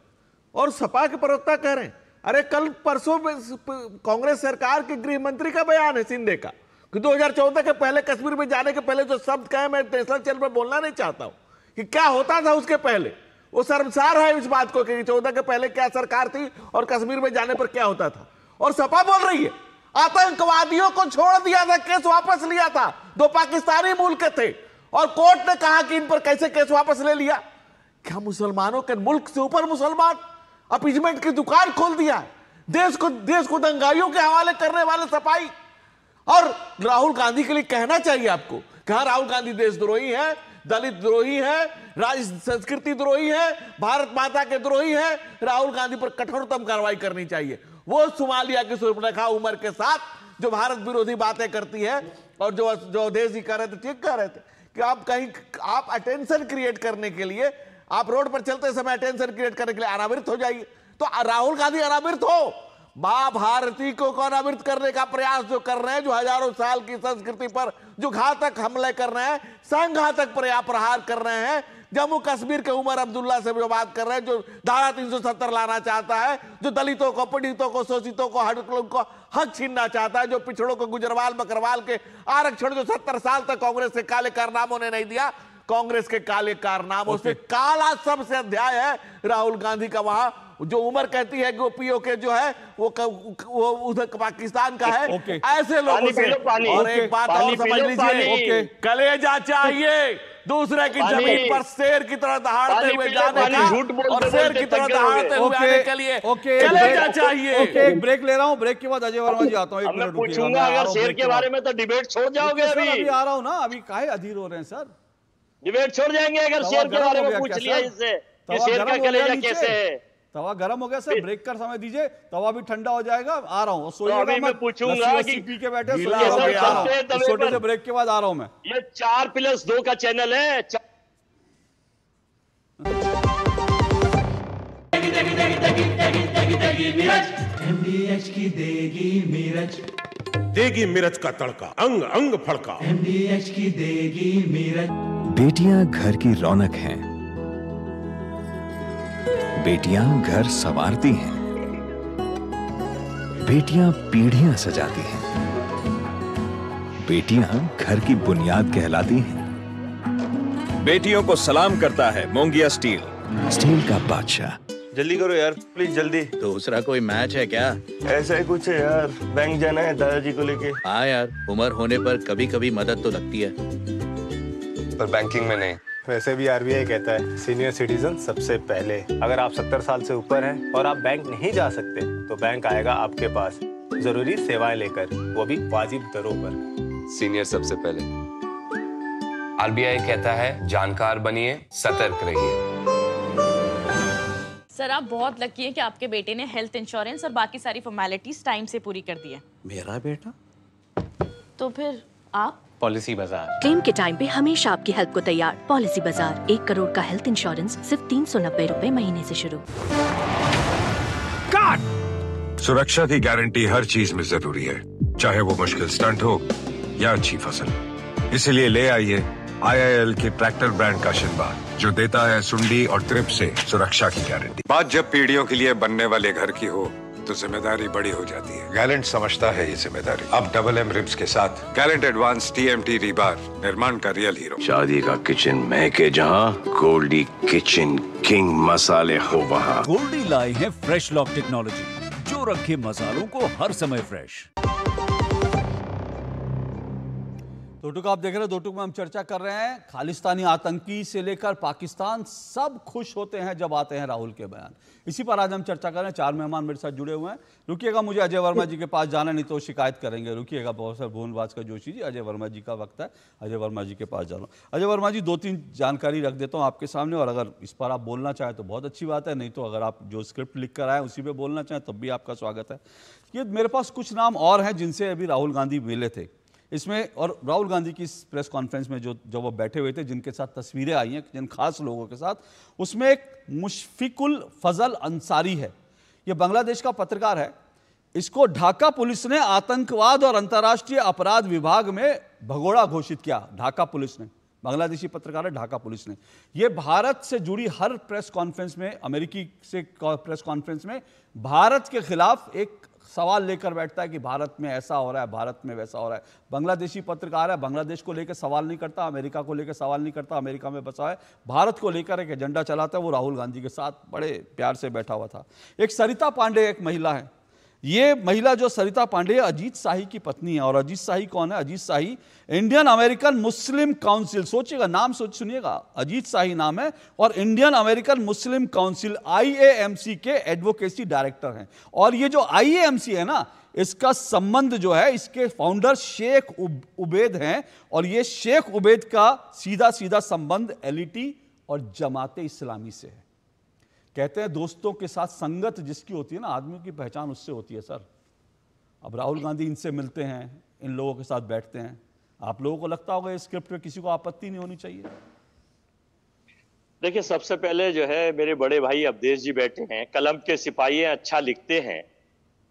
और सपा के प्रवक्ता कह रहे हैं, अरे कल परसों कांग्रेस सरकार के गृह मंत्री का बयान है शिंदे का कि 2014 के पहले कश्मीर में जाने के पहले जो शब्द कहे, मैं नेशनल चैनल पर बोलना नहीं चाहता हूं कि क्या होता था उसके पहले। वो शर्मसार है इस बात को कि 14 के पहले क्या सरकार थी और कश्मीर में जाने पर क्या होता था। और सपा बोल रही है आतंकवादियों को छोड़ दिया था, केस वापस लिया था, 2 पाकिस्तानी मूल के थे, और कोर्ट ने कहा कि इन पर कैसे केस वापस ले लिया। क्या मुसलमानों के मुल्क से ऊपर मुसलमान? अपीजमेंट की दुकान खोल दिया, देश को दंगाइयों के हवाले करने वाले सपाई। और राहुल गांधी के लिए कहना चाहिए आपको कि हाँ, राहुल गांधी देशद्रोही है, दलित द्रोही है, संस्कृति द्रोही है, भारत माता के द्रोही है। राहुल गांधी पर कठोरतम कार्रवाई करनी चाहिए। वो सोमालिया की सुर्पनखा उमर के साथ जो भारत विरोधी बातें करती है, और जो अवधेश जी कह रहे थे, ठीक कह रहे थे कि आप अटेंशन क्रिएट करने के लिए आप रोड पर चलते समय अटेंशन क्रिएट करने के लिए अनावृत हो जाइए। तो राहुल गांधी अनावृत हो, मां भारती को अनावृत करने का प्रयास जो कर रहे हैं, जो हजारों साल की संस्कृति पर जो घातक हमले कर रहे हैं, संघातक प्रहार कर रहे हैं, जम्मू कश्मीर के उमर अब्दुल्ला से जो बात कर रहे हैं, जो धारा 370 लाना चाहता है, जो दलितों को, पीड़ितों को, शोषितों को, हड़तालों को हक छीनना चाहता है, जो पिछड़ों को, गुजरवाल बकरवाल के आरक्षण जो 70 साल तक कांग्रेस के काले कारनामों ने नहीं दिया, कांग्रेस के काले कारनामों से काला सबसे अध्याय है राहुल गांधी का। वहां जो उमर कहती है गोपियों के जो है वो उधर पाकिस्तान का है, ऐसे लोगों से। और एक बात और समझ लीजिए, कलेजा चाहिए दूसरे की जमीन पर शेर की तरह दहाड़ते हुए जाने का, और शेर की तरह दहाड़ते हुए आने के लिए कलेजा चाहिए। एक ब्रेक ले रहा हूँ, ब्रेक के बाद अजय वर्मा जी आता हूँ। एक मिनट पूछूंगा, अगर शेर के बारे में तो डिबेट छोड़ जाओगे। अभी आ रहा हूँ ना, अभी काहे अधीर हो रहे हैं सर? डिबेट छोड़ जाएंगे अगर शेर के बारे में पूछ लिया इससे कि शेर का कलेजा कैसे है। तवा गर्म हो गया सर, ब्रेक कर समय दीजिए, तवा भी ठंडा हो जाएगा। आ रहा हूँ, सोइएगा मैं पूछूंगा कि पी के बैठे, छोटे से ब्रेक के बाद आ रहा हूँ मैं। ये 4+2 का चैनल है। MDH की देगी मिर्च, देगी मिर्च का तड़का, अंग अंग फड़का। MDH की देगी मिर्च। बेटियां घर की रौनक हैं, बेटियां घर संवारती हैं, बेटियां पीढ़ियां सजाती हैं, बेटियां घर की बुनियाद कहलाती हैं। बेटियों को सलाम करता है मोंगिया स्टील, स्टील का बादशाह। जल्दी करो यार प्लीज, जल्दी। दूसरा कोई मैच है क्या? ऐसा ही कुछ है यार, बैंक जाना है दादाजी को लेके। हाँ यार, उम्र होने पर कभी कभी मदद तो लगती है, पर बैंकिंग में नहीं। वैसे भी RBI कहता है सीनियर सिटीजन सबसे पहले। अगर आप 70 साल से ऊपर हैं और आप बैंक नहीं जा सकते तो बैंक आएगा आपके पास जरूरी सेवाएं लेकर, वो भी वाजिब दरों पर। सीनियर सबसे पहले। RBI कहता है जानकार बनिए, सतर्क रहिए। सर आप बहुत लकी हैं कि आपके बेटे ने हेल्थ इंश्योरेंस और बाकी सारी फॉर्मेलिटीज टाइम से पूरी कर दी है। मेरा बेटा? तो फिर आप? पॉलिसी बाजार। क्लेम के टाइम पे हमेशा आपकी हेल्प को तैयार। पॉलिसी बाजार, 1 करोड़ का हेल्थ इंश्योरेंस सिर्फ 390 रुपए महीने से शुरू। सुरक्षा की गारंटी हर चीज में जरूरी है, चाहे वो मुश्किल स्टंट हो या अच्छी फसल। इसलिए ले आइए IIL के ट्रैक्टर ब्रांड का शिनबार, जो देता है सुंडी और ट्रिप से सुरक्षा की गारंटी। बात जब पीढ़ियों के लिए बनने वाले घर की हो तो जिम्मेदारी बड़ी हो जाती है। गैलेंट समझता है ये जिम्मेदारी। अब MM रिब्स के साथ गैलेंट एडवांस TMT रीबार, निर्माण का रियल हीरो। शादी का किचन महके जहां, गोल्डी किचन किंग मसाले हो वहां। गोल्डी लाए हैं फ्रेश लॉक टेक्नोलॉजी, जो रखे मसालों को हर समय फ्रेश। दो टुक आप देख रहे हैं, दो टुक में हम चर्चा कर रहे हैं। खालिस्तानी आतंकी से लेकर पाकिस्तान सब खुश होते हैं जब आते हैं राहुल के बयान। इसी पर आज हम चर्चा कर रहे हैं। 4 मेहमान मेरे साथ जुड़े हुए हैं। रुकिएगा, मुझे अजय वर्मा जी के पास जाना, नहीं तो शिकायत करेंगे। रुकिएगा प्रोफेसर भुवन भास्कर जोशी जी, अजय वर्मा जी का वक्त है, अजय वर्मा जी के पास जाना। अजय वर्मा जी, 2-3 जानकारी रख देता हूँ आपके सामने, और अगर इस पर आप बोलना चाहें तो बहुत अच्छी बात है, नहीं तो अगर आप जो स्क्रिप्ट लिख कर आए उसी पर बोलना चाहें तब भी आपका स्वागत है। ये मेरे पास कुछ नाम और हैं जिनसे अभी राहुल गांधी मिले थे इसमें, और राहुल गांधी की प्रेस कॉन्फ्रेंस में जो वो बैठे हुए थे, जिनके साथ तस्वीरें आई हैं जिन खास लोगों के साथ, उसमें एक मुशफिकुल फजल अंसारी है। ये बांग्लादेश का पत्रकार है। इसको ढाका पुलिस ने आतंकवाद और अंतर्राष्ट्रीय अपराध विभाग में भगोड़ा घोषित किया। ढाका पुलिस ने, बांग्लादेशी पत्रकार है, ढाका पुलिस ने। ये भारत से जुड़ी हर प्रेस कॉन्फ्रेंस में, अमेरिकी से प्रेस कॉन्फ्रेंस में भारत के खिलाफ एक सवाल लेकर बैठता है कि भारत में ऐसा हो रहा है, भारत में वैसा हो रहा है। बांग्लादेशी पत्रकार है, बांग्लादेश को लेकर सवाल नहीं करता, अमेरिका को लेकर सवाल नहीं करता, अमेरिका में बसा है, भारत को लेकर एक एजेंडा चलाता है। वो राहुल गांधी के साथ बड़े प्यार से बैठा हुआ था। एक सरिता पांडे एक महिला है। ये महिला जो सरिता पांडे अजीत शाही की पत्नी है। और अजीत शाही कौन है? अजीत शाही इंडियन अमेरिकन मुस्लिम काउंसिल, सोचिएगा नाम, सुनिएगा, अजीत शाही नाम है, और इंडियन अमेरिकन मुस्लिम काउंसिल IAMC के एडवोकेसी डायरेक्टर हैं। और ये जो IAMC है ना, इसका संबंध जो है, इसके फाउंडर शेख उबैद हैं, और ये शेख उबैद का सीधा सीधा संबंध LET और जमाते इस्लामी से है। कहते हैं दोस्तों के साथ संगत जिसकी होती है ना, आदमी की पहचान उससे होती है सर। अब राहुल गांधी इनसे मिलते हैं, इन लोगों के साथ बैठते हैं। आप लोगों को लगता होगा इस स्क्रिप्ट पे किसी को आपत्ति नहीं होनी चाहिए? देखिए, सबसे पहले जो है मेरे बड़े भाई अवधेश जी बैठे हैं, कलम के सिपाही हैं, अच्छा लिखते हैं।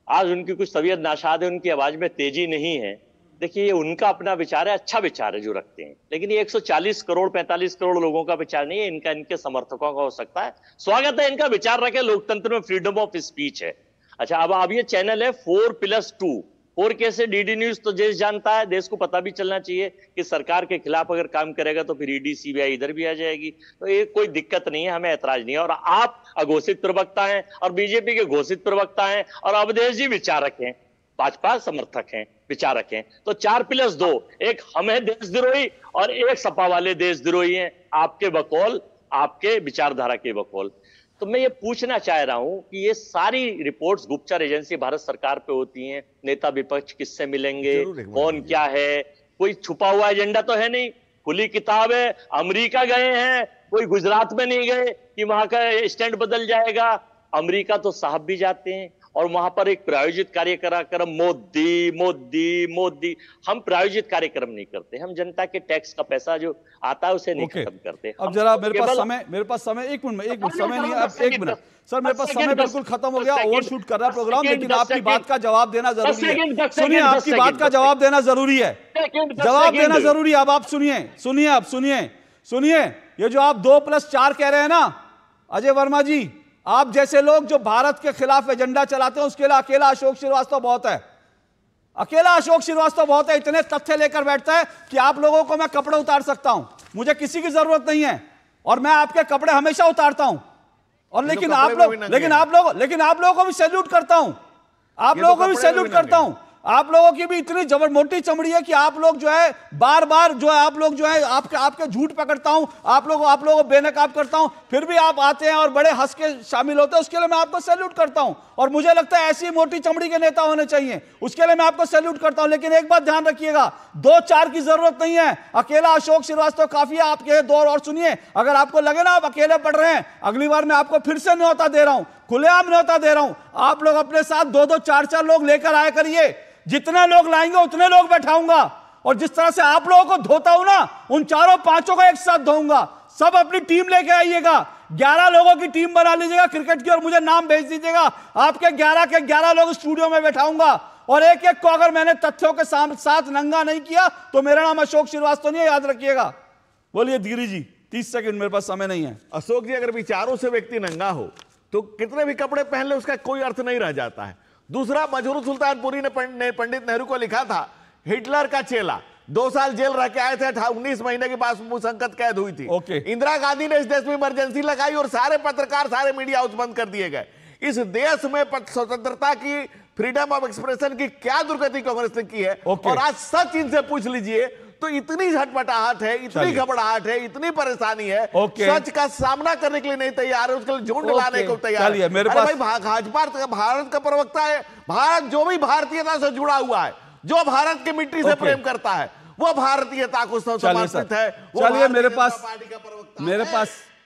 आज उनकी कुछ तबीयत नाशाद है, उनकी आवाज में तेजी नहीं है। देखिए, ये उनका अपना विचार है, अच्छा विचार है जो रखते हैं, लेकिन ये 140 करोड़ 45 करोड़ लोगों का विचार नहीं है, इनका इनके समर्थकों का हो सकता है। स्वागत है, इनका विचार रखे, लोकतंत्र में फ्रीडम ऑफ स्पीच है। अच्छा, अब ये चैनल है 4+2। 4 कैसे? डीडी न्यूज तो देश जानता है, देश को पता भी चलना चाहिए कि सरकार के खिलाफ अगर काम करेगा तो फिर ईडी सीबीआई इधर भी आ जाएगी, तो ये कोई दिक्कत नहीं है, हमें ऐतराज नहीं है। और आप अघोषित प्रवक्ता हैं और बीजेपी के घोषित प्रवक्ता हैं और अवधेश जी विचारक हैं, भाजपा समर्थक हैं, विचारक हैं, तो 4+2, एक हम है देशद्रोही और एक सपा वाले देशद्रोही हैं, आपके बकौल, आपके विचारधारा के बकौल। तो मैं ये पूछना चाह रहा हूं कि ये सारी रिपोर्ट्स गुप्तचर एजेंसी भारत सरकार पे होती हैं, नेता विपक्ष किससे मिलेंगे, कौन क्या है, कोई छुपा हुआ एजेंडा तो है नहीं, खुली किताब है। अमेरिका गए हैं, कोई गुजरात में नहीं गए कि वहां का स्टैंड बदल जाएगा। अमेरिका तो साहब भी जाते हैं और वहां पर एक प्रायोजित कार्यक्रम, मोदी मोदी मोदी। हम प्रायोजित कार्यक्रम नहीं करते, हम जनता के टैक्स का पैसा जो आता है उसे नहीं खत्म करते। अब जरा मेरे पास समय एक मिनट समय नहीं है, अब 1 मिनट सर, मेरे पास समय बिल्कुल खत्म हो गया, ओवरशूट कर रहा है प्रोग्राम, लेकिन आपकी बात का जवाब देना जरूरी है। सुनिए, आपकी बात का जवाब देना जरूरी है, जवाब देना जरूरी है। अब आप सुनिए, ये जो आप 2+4 कह रहे हैं ना अजय वर्मा जी, आप जैसे लोग जो भारत के खिलाफ एजेंडा चलाते हैं उसके लिए अकेला अशोक श्रीवास्तव बहुत है, अकेला अशोक श्रीवास्तव बहुत है। इतने तथ्य लेकर बैठता है कि आप लोगों को मैं कपड़े उतार सकता हूं, मुझे किसी की जरूरत नहीं है और मैं आपके कपड़े हमेशा उतारता हूं। और लेकिन आप लोगों को भी सैल्यूट करता हूं, आप लोगों को भी सैल्यूट करता हूं। आप लोगों की भी इतनी मोटी चमड़ी है कि आप लोग जो है बार बार जो है आप लोग जो है आपके झूठ पकड़ता हूं, आप लोगों को बेनकाब करता हूं, फिर भी आप आते हैं और बड़े हंस के शामिल होते हैं, उसके लिए मैं आपको सैल्यूट करता हूं। और मुझे लगता है ऐसी मोटी चमड़ी के नेता होने चाहिए, उसके लिए मैं आपको सैल्यूट करता हूं। लेकिन एक बात ध्यान रखिएगा, 2-4 की जरूरत नहीं है, अकेला अशोक श्रीवास्तव काफी है आपके दौर। और सुनिए, अगर आपको लगे ना आप अकेले पढ़ रहे हैं, अगली बार मैं आपको फिर से न्योता दे रहा हूं, खुलेआम न्योता दे रहा हूं, आप लोग अपने साथ 2-2 4-4 लोग लेकर आया करिए, जितने लोग लाएंगे उतने लोग बैठाऊंगा। और जिस तरह से आप लोगों को धोता हूं ना, उन 4-5 को एक साथ धोऊंगा। सब अपनी टीम लेके आइएगा, 11 लोगों की टीम बना लीजिएगा क्रिकेट की और मुझे नाम भेज दीजिएगा। आपके 11 के 11 लोग स्टूडियो में बैठाऊंगा और एक एक को अगर मैंने तथ्यों के साथ नंगा नहीं किया तो मेरा नाम अशोक श्रीवास्तव नहीं है, याद रखिएगा। बोलिए गिरी जी, 30 सेकंड, मेरे पास समय नहीं है। अशोक जी, अगर विचारों से व्यक्ति नंगा हो तो कितने भी कपड़े पहन ले उसका कोई अर्थ नहीं रह जाता है। दूसरा, मजरूर सुल्तानपुरी ने पंडित नेहरू को लिखा था, हिटलर का चेला, 2 साल जेल रह के आए थे, 19 महीने के बाद मुसंकत कैद हुई थी। इंदिरा गांधी ने इस देश में इमरजेंसी लगाई और सारे पत्रकार, सारे मीडिया हाउस बंद कर दिए गए। इस देश में स्वतंत्रता की, फ्रीडम ऑफ एक्सप्रेशन की क्या दुर्गति कांग्रेस ने की है। और आज सच इनसे पूछ लीजिए तो इतनी झटपटाहट है, इतनी घबराहट है, इतनी परेशानी है, सच का सामना करने के लिए नहीं तैयार है, उसके लिए झुंड लाने को तैयार है। अरे भाई, भाजपा भारत का प्रवक्ता है, भारत जो भी भारतीयता से जुड़ा हुआ है, जो भारत की मिट्टी से प्रेम करता है, वो भारतीयता को समर्पित है। चलिए,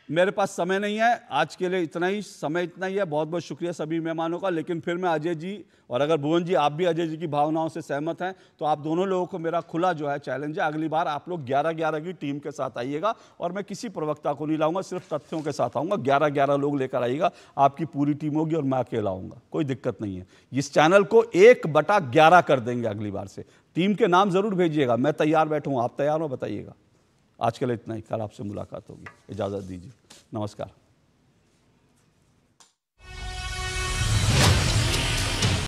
मेरे पास समय नहीं है आज के लिए, इतना ही समय, इतना ही है। बहुत बहुत शुक्रिया सभी मेहमानों का। लेकिन फिर मैं अजय जी और अगर भुवन जी आप भी अजय जी की भावनाओं से सहमत हैं तो आप दोनों लोगों को मेरा खुला जो है चैलेंज है, अगली बार आप लोग 11-11 की टीम के साथ आइएगा और मैं किसी प्रवक्ता को नहीं लाऊंगा, सिर्फ तथ्यों के साथ आऊंगा। 11-11 लोग लेकर आइएगा, आपकी पूरी टीम होगी और मैं अकेला आऊंगा, कोई दिक्कत नहीं है। इस चैनल को 1/11 कर देंगे अगली बार से। टीम के नाम जरूर भेजिएगा, मैं तैयार बैठूंगा, आप तैयार हो बताइएगा। आज के लिए इतना ही, कल आपसे मुलाकात होगी, इजाजत दीजिए, नमस्कार।